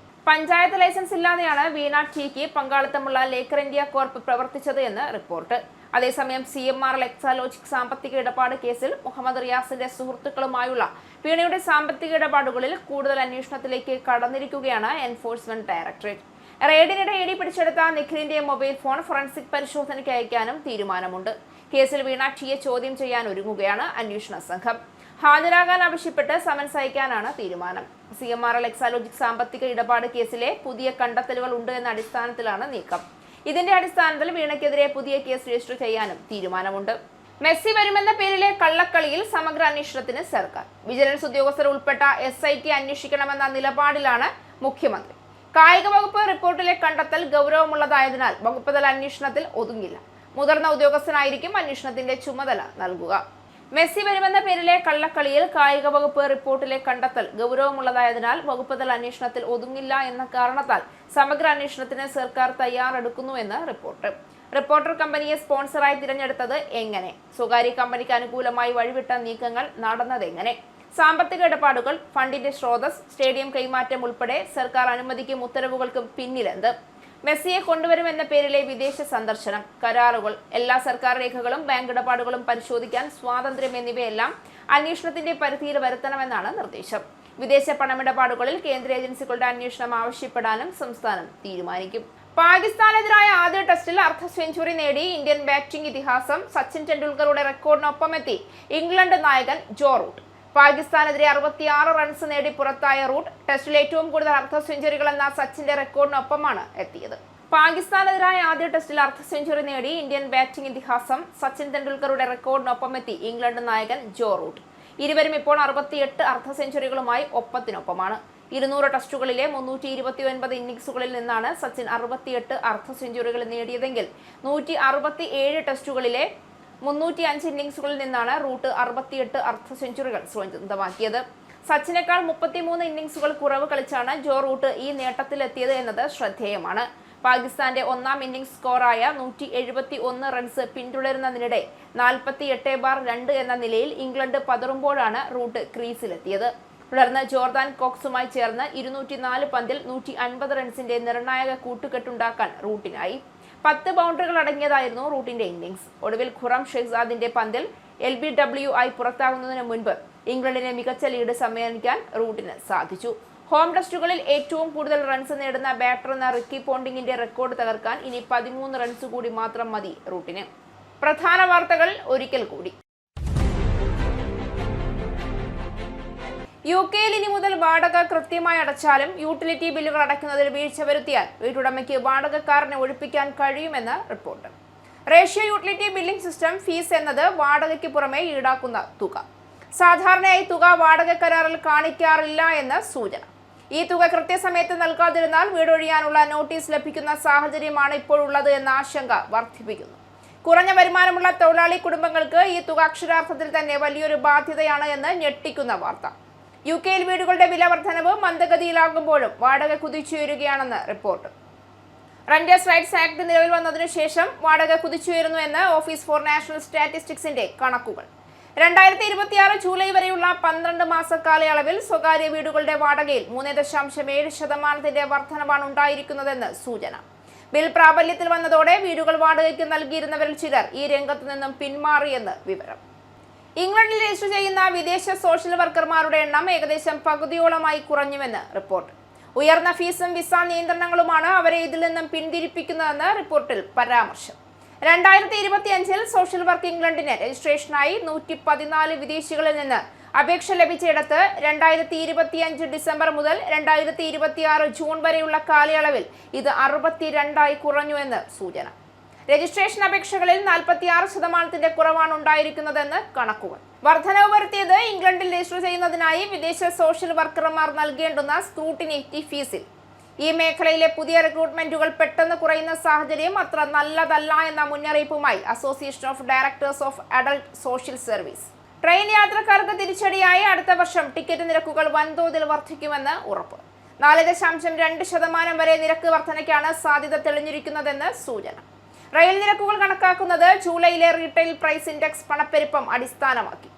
പഞ്ചായത്ത് ലൈസൻസ് ഇല്ലാതെയാണ് വീണ ടിക്ക് പങ്കാളിത്തമുള്ള ലേക്കർ ഇന്ത്യ കോർപ്പ് പ്രവർത്തിച്ചത് എന്ന് റിപ്പോർട്ട്. അതേസമയം CMRL എക്സാലോജിക് സാമ്പത്തിക ഇടപാട് കേസിൽ മുഹമ്മദ് റിയാസിന്റെ സുഹൃത്തുക്കളുമായുള്ള വീണയുടെ സാമ്പത്തിക ഇടപാടുകളിൽ കൂടുതൽ അന്വേഷണത്തിലേക്ക് കടന്നിരിക്കുകയാണ് എൻഫോഴ്സ്മെന്റ് ഡയറക്ടറേറ്റ്. റെയ്ഡിനിടെ ED പിടിച്ചെടുത്ത നിഖിലിന്റെ മൊബൈൽ ഫോൺ ഫോറൻസിക് പരിശോധനയ്ക്ക് അയക്കാനും തീരുമാനമുണ്ട്. കേസിൽ വീണ ടിയെ ചോദ്യം ചെയ്യാൻ ഒരുങ്ങുകയാണ് അന്വേഷണ സംഘം. ഹാജരാകാൻ ആവശ്യപ്പെട്ട് സമൻസ് അയക്കാനാണ് തീരുമാനം. CMRL എക്സാലോജിക് സാമ്പത്തിക ഇടപാട് കേസിലെ പുതിയ കണ്ടെത്തലുകൾ ഉണ്ട് എന്ന അടിസ്ഥാനത്തിലാണ് നീക്കം. ഇതിന്റെ അടിസ്ഥാനത്തിൽ വീണയ്ക്കെതിരെ പുതിയ കേസ് രജിസ്റ്റർ ചെയ്യാനും തീരുമാനമുണ്ട്. മെസ്സി വരുമെന്ന പേരിലെ കള്ളക്കളിയിൽ സമഗ്ര അന്വേഷണത്തിന് സർക്കാർ. വിജിലൻസ് ഉദ്യോഗസ്ഥർ ഉൾപ്പെട്ട SIT അന്വേഷിക്കണമെന്ന നിലപാടിലാണ് മുഖ്യമന്ത്രി. കായിക വകുപ്പ് റിപ്പോർട്ടിലെ കണ്ടെത്തൽ ഗൗരവമുള്ളതായതിനാൽ വകുപ്പുതല അന്വേഷണത്തിൽ ഒതുങ്ങില്ല. മുതിർന്ന ഉദ്യോഗസ്ഥനായിരിക്കും അന്വേഷണത്തിന്റെ ചുമതല നൽകുക. മെസ്സി വരുമെന്ന പേരിലെ കള്ളക്കളിയിൽ കായിക വകുപ്പ് റിപ്പോർട്ടിലെ കണ്ടെത്തൽ ഗൗരവമുള്ളതായതിനാൽ വകുപ്പുതല അന്വേഷണത്തിൽ ഒതുങ്ങില്ല എന്ന കാരണത്താൽ സമഗ്ര അന്വേഷണത്തിന് സർക്കാർ തയ്യാറെടുക്കുന്നുവെന്ന് റിപ്പോർട്ട്. റിപ്പോർട്ടർ കമ്പനിയെ സ്പോൺസറായി തിരഞ്ഞെടുത്തത് എങ്ങനെ? സ്വകാര്യ കമ്പനിക്ക് അനുകൂലമായി വഴിവിട്ട നീക്കങ്ങൾ നടന്നതെങ്ങനെ? സാമ്പത്തിക ഇടപാടുകൾ, ഫണ്ടിന്റെ സ്രോതസ്, സ്റ്റേഡിയം കൈമാറ്റം ഉൾപ്പെടെ സർക്കാർ അനുമതിക്കും ഉത്തരവുകൾക്കും പിന്നിലെന്ത്? മെസ്സിയെ കൊണ്ടുവരുമെന്ന പേരിലെ വിദേശ സന്ദർശനം, കരാറുകൾ, എല്ലാ സർക്കാർ രേഖകളും ബാങ്ക് ഇടപാടുകളും പരിശോധിക്കാൻ സ്വാതന്ത്ര്യം എന്നിവയെല്ലാം അന്വേഷണത്തിന്റെ പരിധിയിൽ വരുത്തണമെന്നാണ് നിർദ്ദേശം. വിദേശ പണമിടപാടുകളിൽ കേന്ദ്ര ഏജൻസികളുടെ അന്വേഷണം ആവശ്യപ്പെടാനും സംസ്ഥാനം തീരുമാനിക്കും. പാകിസ്ഥാനെതിരായ ആദ്യ ടെസ്റ്റിൽ അർദ്ധ സെഞ്ചുറി നേടി ഇന്ത്യൻ ബാറ്റിംഗ് ഇതിഹാസം സച്ചിൻ ടെണ്ടുൽക്കറുടെ റെക്കോർഡിനൊപ്പമെത്തി ഇംഗ്ലണ്ട് നായകൻ ജോ റൂട്ട്. പാകിസ്ഥാനെതിരെ 66 റൺസ് നേടി പുറത്തായ റൂട്ട് ടെസ്റ്റിൽ ഏറ്റവും കൂടുതൽ അർദ്ധ സെഞ്ചുറികൾ എന്ന സച്ചിന്റെ റെക്കോർഡിനൊപ്പമാണ് എത്തിയത്. പാകിസ്ഥാനെതിരായ ആദ്യ ടെസ്റ്റിൽ അർദ്ധ സെഞ്ചുറി നേടി ഇന്ത്യൻ ബാറ്റിംഗ് ഇതിഹാസം സച്ചിൻ ടെണ്ടുൽക്കറുടെ റെക്കോർഡിനൊപ്പമെത്തി ഇംഗ്ലണ്ട് നായകൻ ജോ റൂട്ട്. ഇരുവരും ഇപ്പോൾ 68 അർദ്ധ സെഞ്ചുറികളുമായി ഒപ്പത്തിനൊപ്പമാണ്. 200 ടെസ്റ്റുകളിലെ 329 ഇന്നിംഗ്സുകളിൽ നിന്നാണ് സച്ചിൻ 68 അർദ്ധ സെഞ്ചുറികൾ നേടിയതെങ്കിൽ 167 ടെസ്റ്റുകളിലെ 305 ഇന്നിംഗ്സുകളിൽ നിന്നാണ് റൂട്ട് 68 അർദ്ധ സെഞ്ചുറികൾ സ്വന്തമാക്കിയത്. സച്ചിനേക്കാൾ 33 ഇന്നിംഗ്സുകൾ കുറവ് കളിച്ചാണ് ജോ റൂട്ട് ഈ നേട്ടത്തിലെത്തിയത് എന്നത് ശ്രദ്ധേയമാണ്. പാകിസ്ഥാന്റെ ഒന്നാം ഇന്നിംഗ്സ് സ്കോറായ 171 റൺസ് പിന്തുടരുന്നതിനിടെ 48/2 എന്ന നിലയിൽ ഇംഗ്ലണ്ട് പതറുമ്പോഴാണ് റൂട്ട് ക്രീസിലെത്തിയത്. തുടർന്ന് ജോർദാൻ കോക്സുമായി ചേർന്ന് 204 പന്തിൽ 150 റൺസിന്റെ നിർണായക കൂട്ടുകെട്ടുണ്ടാക്കാൻ റൂട്ടിനായി. 10 ബൗണ്ടറികൾ അടങ്ങിയതായിരുന്നു റൂട്ടിന്റെ ഇന്നിംഗ്സ്. ഒടുവിൽ ഖുറം ഷെഹ്സാദിന്റെ പന്തിൽ LBW ആയി പുറത്താകുന്നതിന് മുൻപ് ഇംഗ്ലണ്ടിനെ മികച്ച ലീഡ് സമ്മാനിക്കാൻ റൂട്ടിന് സാധിച്ചു. ഹോം ടെസ്റ്റുകളിൽ ഏറ്റവും കൂടുതൽ റൺസ് നേടുന്ന ബാറ്റർ എന്ന റിക്കി പോണ്ടിങ്ങിന്റെ റെക്കോർഡ് തകർക്കാൻ ഇനി 13 റൺസ് കൂടി മാത്രം മതി റൂട്ടിന്. പ്രധാന വാർത്തകൾ ഒരിക്കൽ കൂടി. UK ഇനി മുതൽ വാടക കൃത്യമായി അടച്ചാലും യൂട്ടിലിറ്റി ബില്ലുകൾ അടയ്ക്കുന്നതിൽ വീഴ്ച വരുത്തിയാൽ വീട്ടുടമയ്ക്ക് വാടകക്കാരനെ ഒഴിപ്പിക്കാൻ കഴിയുമെന്ന് report. Ratio utility billing system fees എന്നത് വാടകയ്ക്ക് പുറമെ ഈടാക്കുന്ന തുക. സാധാരണയായി തുക വാടക കരാറിൽ കാണിക്കാറില്ല എന്ന് സൂചന. ഈ തുക കൃത്യസമയത്ത് നൽകാതിരുന്നാൽ വീടൊഴിയാനുള്ള നോട്ടീസ് ലഭിക്കുന്ന സാഹചര്യമാണ് ഇപ്പോഴുള്ളത് എന്ന ആശങ്ക വർദ്ധിപ്പിക്കുന്നു. കുറഞ്ഞ വരുമാനമുള്ള തൊഴിലാളി കുടുംബങ്ങൾക്ക് ഈ തുക അക്ഷരാർത്ഥത്തിൽ തന്നെ വലിയൊരു ബാധ്യതയാണ് എന്ന് ഞെട്ടിക്കുന്ന വാർത്ത. UK വീടുകളുടെ വില വർധനവ് മന്ദഗതിയിലാകുമ്പോഴും വാടക കുതിച്ചുയരുകയാണെന്ന് റിപ്പോർട്ട്. റെന്റേഴ്സ് റൈറ്റ്സ് ആക്ട് നിലവിൽ വന്നതിനു ശേഷം വാടക കുതിച്ചുയരുന്നു എന്ന് ഓഫീസ് ഫോർ നാഷണൽ സ്റ്റാറ്റിസ്റ്റിക്സിന്റെ കണക്കുകൾ. 2026 ജൂലൈ വരെയുള്ള 12 മാസ കാലയളവിൽ സ്വകാര്യ വീടുകളുടെ വാടകയിൽ 3.7% വർധനവാണ് ഉണ്ടായിരിക്കുന്നതെന്ന് സൂചന. ബിൽ പ്രാബല്യത്തിൽ വന്നതോടെ വീടുകൾ വാടകയ്ക്ക് നൽകിയിരുന്നവരിൽ ചിലർ ഈ രംഗത്തു നിന്നും പിന്മാറിയെന്ന് വിവരം. ഇംഗ്ലണ്ടിൽ രജിസ്റ്റർ ചെയ്യുന്ന വിദേശ സോഷ്യൽ വർക്കർമാരുടെ എണ്ണം ഏകദേശം പകുതിയോളമായി കുറഞ്ഞുവെന്ന് റിപ്പോർട്ട്. ഉയർന്ന ഫീസും വിസ നിയന്ത്രണങ്ങളുമാണ് അവരെ ഇതിൽ നിന്നും പിന്തിരിപ്പിക്കുന്നതെന്ന് റിപ്പോർട്ടിൽ പരാമർശം. 2025 സോഷ്യൽ വർക്ക് ഇംഗ്ലണ്ടിന് രജിസ്ട്രേഷനായി 114 വിദേശികളിൽ നിന്ന് അപേക്ഷ ലഭിച്ചിടത്ത് 2025 ഡിസംബർ മുതൽ 2026 ജൂൺ വരെയുള്ള കാലയളവിൽ ഇത് 62 കുറഞ്ഞു എന്ന് സൂചന. രജിസ്ട്രേഷൻ അപേക്ഷകളിൽ 46% കുറവാണ് ഉണ്ടായിരിക്കുന്നതെന്ന് കണക്കുകൾ. വർധനവ് വരുത്തിയത് ഇംഗ്ലണ്ടിൽ രജിസ്റ്റർ ചെയ്യുന്നതിനായി വിദേശ സോഷ്യൽ വർക്കർമാർ നൽകേണ്ടുന്ന സ്ക്രൂട്ടിനി ഫീസിൽ. ഈ മേഖലയിലെ പുതിയ റിക്രൂട്ട്മെന്റുകൾ പെട്ടെന്ന് കുറയുന്ന സാഹചര്യം അത്ര നല്ലതല്ല എന്ന മുന്നറിയിപ്പുമായി association of directors of adult social service. Train യാത്രക്കാർക്ക് തിരിച്ചടിയായി അടുത്ത വർഷം ടിക്കറ്റ് നിരക്കുകൾ വൻതോതിൽ വർദ്ധിക്കുമെന്ന് ഉറപ്പ്. 4.2% വരെ നിരക്ക് വർധനയ്ക്കാണ് സാധ്യത തെളിഞ്ഞിരിക്കുന്നതെന്ന് സൂചന. റെയിൽ നിരക്കുകൾ കണക്കാക്കുന്നത് ജൂലൈയിലെ റീറ്റെയിൽ പ്രൈസ് ഇൻഡെക്സ് പണപ്പെരുപ്പം അടിസ്ഥാനമാക്കി.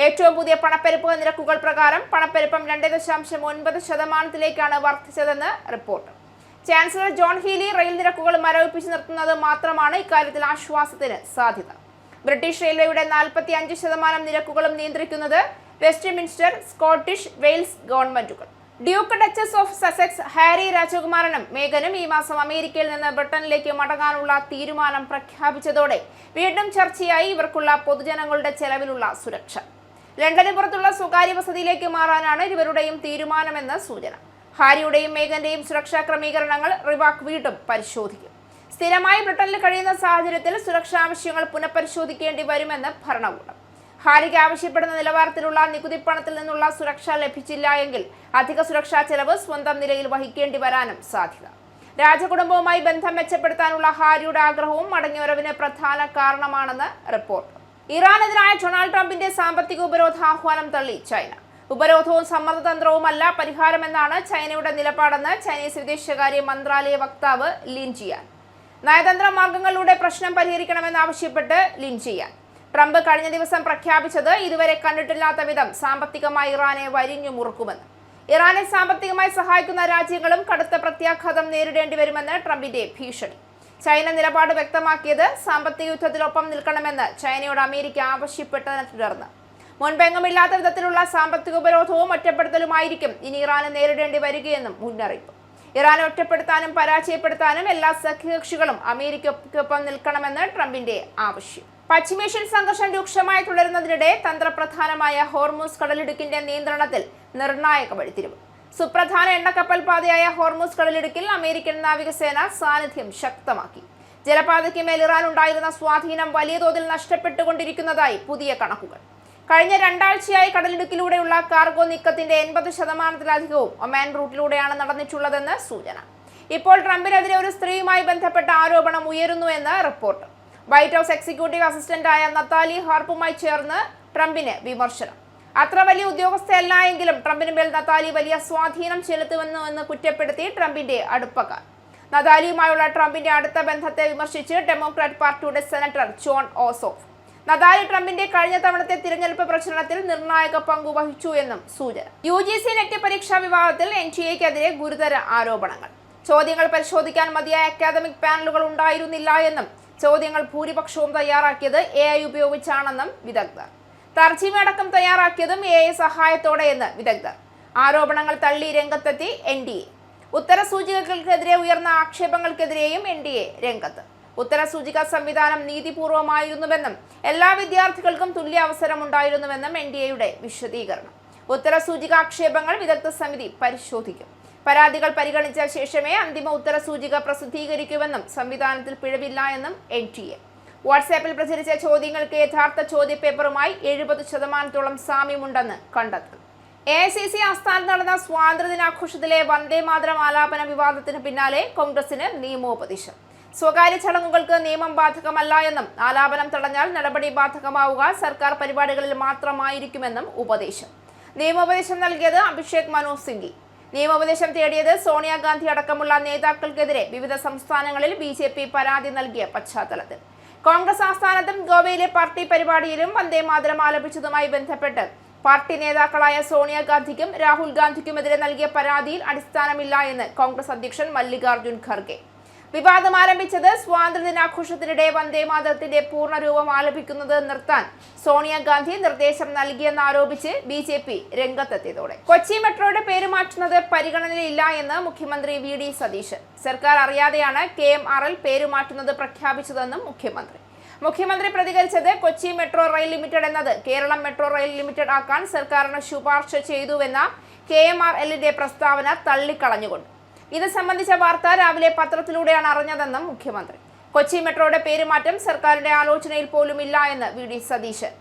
ഏറ്റവും പുതിയ പണപ്പെരുപ്പ നിരക്കുകൾ പ്രകാരം പണപ്പെരുപ്പം 2.9%ലേക്കാണ് വർദ്ധിച്ചതെന്ന് report. Chancellor John Healey rail നിരക്കുകൾ മരവിപ്പിച്ചു നിർത്തുന്നത് മാത്രമാണ് ഇക്കാര്യത്തിൽ ആശ്വാസത്തിന് സാധ്യത. ബ്രിട്ടീഷ് റെയിൽവേയുടെ 45% നിരക്കുകളും നിയന്ത്രിക്കുന്നത് വെസ്റ്റ്മിൻസ്റ്റർ, സ്കോട്ടിഷ്, വെയിൽസ് ഗവൺമെന്റുകൾ. Duke Duchess of Sussex Harry രാജകുമാരനും മേഗനും ഈ മാസം അമേരിക്കയിൽ നിന്ന് ബ്രിട്ടനിലേക്ക് മടങ്ങാനുള്ള തീരുമാനം പ്രഖ്യാപിച്ചതോടെ വീണ്ടും ചർച്ചയായി ഇവർക്കുള്ള പൊതുജനങ്ങളുടെ ചെലവിലുള്ള സുരക്ഷ. ലണ്ടന് പുറത്തുള്ള സ്വകാര്യ വസതിയിലേക്ക് മാറാനാണ് ഇരുവരുടെയും തീരുമാനമെന്ന് സൂചന. ഹാരിയുടെയും മേഗന്റെയും സുരക്ഷാ ക്രമീകരണങ്ങൾ റിവാക് വീണ്ടും പരിശോധിക്കും. സ്ഥിരമായി ബ്രിട്ടനിൽ കഴിയുന്ന സാഹചര്യത്തിൽ സുരക്ഷാ ആവശ്യങ്ങൾ പുനഃപരിശോധിക്കേണ്ടി വരുമെന്ന് ഭരണകൂടം. ഹാരിക്ക് ആവശ്യപ്പെടുന്ന നിലവാരത്തിലുള്ള നികുതി പണത്തിൽ നിന്നുള്ള സുരക്ഷ ലഭിച്ചില്ല എങ്കിൽ അധിക സുരക്ഷാ ചെലവ് സ്വന്തം നിലയിൽ വഹിക്കേണ്ടി വരാനും സാധ്യത. രാജകുടുംബവുമായി ബന്ധം മെച്ചപ്പെടുത്താനുള്ള ഹാരിയുടെ ആഗ്രഹവും മടങ്ങിവരവിന് പ്രധാന കാരണമാണെന്ന് റിപ്പോർട്ട്. ഇറാനെതിരായ ഡൊണാൾഡ് ട്രംപിന്റെ സാമ്പത്തിക ഉപരോധ ആഹ്വാനം തള്ളി ചൈന. ഉപരോധവും സമ്മർദ്ദതന്ത്രവുമല്ല പരിഹാരമെന്നാണ് ചൈനയുടെ നിലപാടെന്ന് ചൈനീസ് വിദേശകാര്യ മന്ത്രാലയ വക്താവ് ലിൻ ജിയാൻ. നയതന്ത്ര മാർഗങ്ങളിലൂടെ പ്രശ്നം പരിഹരിക്കണമെന്നാവശ്യപ്പെട്ട് ലിൻ ജിയാൻ. ട്രംപ് കഴിഞ്ഞ ദിവസം പ്രഖ്യാപിച്ചത് ഇതുവരെ കണ്ടിട്ടില്ലാത്ത വിധം സാമ്പത്തികമായി ഇറാനെ വരിഞ്ഞു മുറുക്കുമെന്ന്. ഇറാനെ സാമ്പത്തികമായി സഹായിക്കുന്ന രാജ്യങ്ങളും കടുത്ത പ്രത്യാഘാതം നേരിടേണ്ടി വരുമെന്ന് ട്രംപിന്റെ ഭീഷണി. ചൈന നിലപാട് വ്യക്തമാക്കിയത് സാമ്പത്തിക യുദ്ധത്തിനൊപ്പം നിൽക്കണമെന്ന് ചൈനയോട് അമേരിക്ക ആവശ്യപ്പെട്ടതിനെ തുടർന്ന്. മുൻപെങ്ങുമില്ലാത്ത വിധത്തിലുള്ള സാമ്പത്തിക ഉപരോധവും ഒറ്റപ്പെടുത്തലുമായിരിക്കും ഇനി ഇറാന് നേരിടേണ്ടി വരികയെന്നും മുന്നറിയിപ്പ്. ഇറാനെ ഒറ്റപ്പെടുത്താനും പരാജയപ്പെടുത്താനും എല്ലാ സഖ്യകക്ഷികളും അമേരിക്കയ്ക്കൊപ്പം നിൽക്കണമെന്ന് ട്രംപിന്റെ ആവശ്യം. പശ്ചിമേഷ്യൻ സംഘർഷം രൂക്ഷമായി തുടരുന്നതിനിടെ തന്ത്രപ്രധാനമായ ഹോർമൂസ് കടലിടുക്കിന്റെ നിയന്ത്രണത്തിൽ നിർണായക വഴിത്തിരിവ്. സുപ്രധാന എണ്ണക്കപ്പൽ പാതയായ ഹോർമൂസ് കടലിടുക്കിൽ അമേരിക്കൻ നാവികസേന സാന്നിധ്യം ശക്തമാക്കി. ജലപാതയ്ക്ക് മേൽ ഇറാൻ ഉണ്ടായിരുന്ന സ്വാധീനം വലിയ തോതിൽ നഷ്ടപ്പെട്ടുകൊണ്ടിരിക്കുന്നതായി പുതിയ കണക്കുകൾ. കഴിഞ്ഞ 2 ആഴ്ചയായി കടലിടുക്കിലൂടെയുള്ള കാർഗോ നീക്കത്തിന്റെ 80% ഒമാൻ റൂട്ടിലൂടെയാണ് നടന്നിട്ടുള്ളതെന്ന് സൂചന. ഇപ്പോൾ ട്രംപിനെതിരെ ഒരു സ്ത്രീയുമായി ബന്ധപ്പെട്ട ആരോപണം ഉയരുന്നു എന്ന് റിപ്പോർട്ട്. വൈറ്റ് ഹൌസ് എക്സിക്യൂട്ടീവ് അസിസ്റ്റന്റായ നതാലി ഹാർപ്പുമായി ചേർന്ന് ട്രംപിന് വിമർശനം. അത്ര വലിയ ഉദ്യോഗസ്ഥയല്ല എങ്കിലും ട്രംപിന് മേൽ നതാലി വലിയ സ്വാധീനം ചെലുത്തുമെന്ന് കുറ്റപ്പെടുത്തി ട്രംപിന്റെ അടുപ്പക്കാർ. നതാലിയുമായുള്ള ട്രംപിന്റെ അടുത്ത ബന്ധത്തെ വിമർശിച്ച് ഡെമോക്രാറ്റ് പാർട്ടിയുടെ സെനറ്റർ ജോൺ ഓസോഫ്. നതാലി ട്രംപിന്റെ കഴിഞ്ഞ തവണത്തെ തിരഞ്ഞെടുപ്പ് പ്രചരണത്തിൽ നിർണായക പങ്കു വഹിച്ചു എന്നും സൂചന. UGC നെറ്റ് പരീക്ഷാ വിവാദത്തിൽ NTA-ക്കെതിരെ ഗുരുതര ആരോപണങ്ങൾ. ചോദ്യങ്ങൾ പരിശോധിക്കാൻ മതിയായ അക്കാദമിക് പാനലുകൾ ഉണ്ടായിരുന്നില്ല എന്നും ചോദ്യങ്ങൾ ഭൂരിപക്ഷവും തയ്യാറാക്കിയത് AI ഉപയോഗിച്ചാണെന്നും വിദഗ്ധർ. തർജിമ അടക്കം തയ്യാറാക്കിയതും AI സഹായത്തോടെയെന്ന് വിദഗ്ധർ. ആരോപണങ്ങൾ തള്ളി രംഗത്തെത്തി NTA. ഉത്തരസൂചികകൾക്കെതിരെ ഉയർന്ന ആക്ഷേപങ്ങൾക്കെതിരെയും NTA രംഗത്ത്. ഉത്തരസൂചിക സംവിധാനം നീതിപൂർവമായിരുന്നുവെന്നും എല്ലാ വിദ്യാർത്ഥികൾക്കും തുല്യ അവസരമുണ്ടായിരുന്നുവെന്നും NTA-യുടെ വിശദീകരണം. ഉത്തരസൂചിക ആക്ഷേപങ്ങൾ വിദഗ്ധ സമിതി പരിശോധിക്കും. പരാതികൾ പരിഗണിച്ച ശേഷമേ അന്തിമ ഉത്തരസൂചിക പ്രസിദ്ധീകരിക്കുമെന്നും സംവിധാനത്തിൽ പിഴവില്ല എന്നും NTA. വാട്സാപ്പിൽ പ്രചരിച്ച ചോദ്യങ്ങൾക്ക് യഥാർത്ഥ ചോദ്യപേപ്പറുമായി 70% സാമ്യമുണ്ടെന്ന് കണ്ടെത്തൽ. AICC ആസ്ഥാനത്ത് നടന്ന സ്വാതന്ത്ര്യദിനാഘോഷത്തിലെ വന്ദേ മാതരം ആലാപന വിവാദത്തിന് പിന്നാലെ കോൺഗ്രസിന് നിയമോപദേശം. സ്വകാര്യ ചടങ്ങുകൾക്ക് നിയമം ബാധകമല്ല എന്നും ആലാപനം തടഞ്ഞാൽ നടപടി ബാധകമാവുക സർക്കാർ പരിപാടികളിൽ മാത്രമായിരിക്കുമെന്നും ഉപദേശം. നിയമോപദേശം നൽകിയത് അഭിഷേക് മനു സിംഗ്വി. നിയമോപദേശം തേടിയത് സോണിയാഗാന്ധി അടക്കമുള്ള നേതാക്കൾക്കെതിരെ വിവിധ സംസ്ഥാനങ്ങളിൽ BJP പരാതി നൽകിയ പശ്ചാത്തലത്തിൽ. കോൺഗ്രസ് ആസ്ഥാനത്തും ഗോവയിലെ പാർട്ടി പരിപാടിയിലും വന്ദേ മാതരം ആലപിച്ചതുമായി ബന്ധപ്പെട്ട് പാർട്ടി നേതാക്കളായ സോണിയാഗാന്ധിക്കും രാഹുൽ ഗാന്ധിക്കുമെതിരെ നൽകിയ പരാതിയിൽ അടിസ്ഥാനമില്ല എന്ന് കോൺഗ്രസ് അധ്യക്ഷൻ മല്ലികാർജുൻ ഖർഗെ. വിവാദം ആരംഭിച്ചത് സ്വാതന്ത്ര്യദിനാഘോഷത്തിനിടെ വന്ദേ മാതരത്തിന്റെ പൂർണ്ണരൂപം ആലപിക്കുന്നത് നിർത്താൻ സോണിയാഗാന്ധി നിർദ്ദേശം നൽകിയെന്നാരോപിച്ച് BJP രംഗത്തെത്തിയതോടെ. കൊച്ചി മെട്രോയുടെ പേര് മാറ്റുന്നത് പരിഗണനയിലില്ല എന്ന് മുഖ്യമന്ത്രി VD സതീശൻ. സർക്കാർ അറിയാതെയാണ് KMRL പേര് മാറ്റുന്നത് പ്രഖ്യാപിച്ചതെന്നും മുഖ്യമന്ത്രി പ്രതികരിച്ചത് കൊച്ചി മെട്രോ റെയിൽ ലിമിറ്റഡ് എന്നത് കേരളം മെട്രോ റെയിൽ ലിമിറ്റഡ് ആക്കാൻ സർക്കാരിന് ശുപാർശ ചെയ്തുവെന്ന KMRLന്റെ പ്രസ്താവന തള്ളിക്കളഞ്ഞുകൊണ്ട്. ഇത് സംബന്ധിച്ച വാർത്ത രാവിലെ പത്രത്തിലൂടെയാണ് അറിഞ്ഞതെന്നും മുഖ്യമന്ത്രി. കൊച്ചി മെട്രോയുടെ പേരുമാറ്റം സർക്കാരിന്റെ ആലോചനയിൽ പോലും ഇല്ല എന്ന് VD സതീശൻ.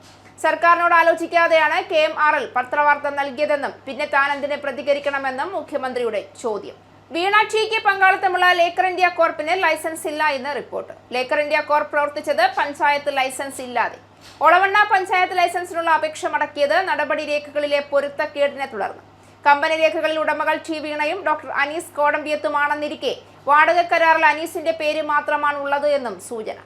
സർക്കാരിനോട് ആലോചിക്കാതെയാണ് KMRL പത്രവാർത്ത നൽകിയതെന്നും പിന്നെ താൻ എന്തിന് പ്രതികരിക്കണമെന്നും മുഖ്യമന്ത്രിയുടെ ചോദ്യം. വീണ ടിക്ക് പങ്കാളിത്തമുള്ള ലേക്കർ ഇന്ത്യ കോർപ്പിന് ലൈസൻസ് ഇല്ല എന്ന് റിപ്പോർട്ട്. ലേക്കർ ഇന്ത്യ കോർപ്പ് പ്രവർത്തിച്ചത് പഞ്ചായത്ത് ലൈസൻസ് ഇല്ലാതെ. ഒളവണ്ണ പഞ്ചായത്ത് ലൈസൻസിനുള്ള അപേക്ഷ മടക്കിയത് നടപടി രേഖകളിലെ പൊരുത്തക്കേടിനെ തുടർന്ന്. കമ്പനി രേഖകളിൽ ഉടമകൾ ടി വീണയും ഡോക്ടർ അനീസ് കോടമ്പിയത്തുമാണെന്നിരിക്കെ വാടക കരാറിൽ അനീസിന്റെ പേര് മാത്രമാണ് ഉള്ളത് എന്നും സൂചന.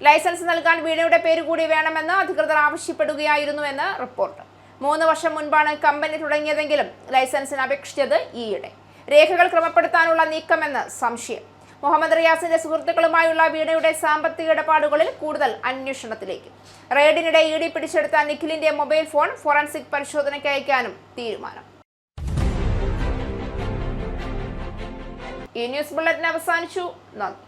ലൈസൻസ് നൽകാൻ വീണയുടെ പേര് കൂടി വേണമെന്ന് അധികൃതർ ആവശ്യപ്പെടുകയായിരുന്നുവെന്ന് റിപ്പോർട്ട്. 3 വർഷം മുൻപാണ് കമ്പനി തുടങ്ങിയതെങ്കിലും ലൈസൻസിന് അപേക്ഷിച്ചത് ഈയിടെ. രേഖകൾ ക്രമപ്പെടുത്താനുള്ള നീക്കമെന്ന് സംശയം. മുഹമ്മദ് റിയാസിന്റെ സുഹൃത്തുക്കളുമായുള്ള വീണയുടെ സാമ്പത്തിക ഇടപാടുകളിൽ കൂടുതൽ അന്വേഷണത്തിലേക്ക്. റെയ്ഡിനിടെ ED പിടിച്ചെടുത്ത നിഖിലിന്റെ മൊബൈൽ ഫോൺ ഫോറൻസിക് പരിശോധനയ്ക്ക് അയക്കാനും തീരുമാനം. ഈ ന്യൂസ് ബുള്ളറ്റിൻ അവസാനിച്ചു. നന്ദി.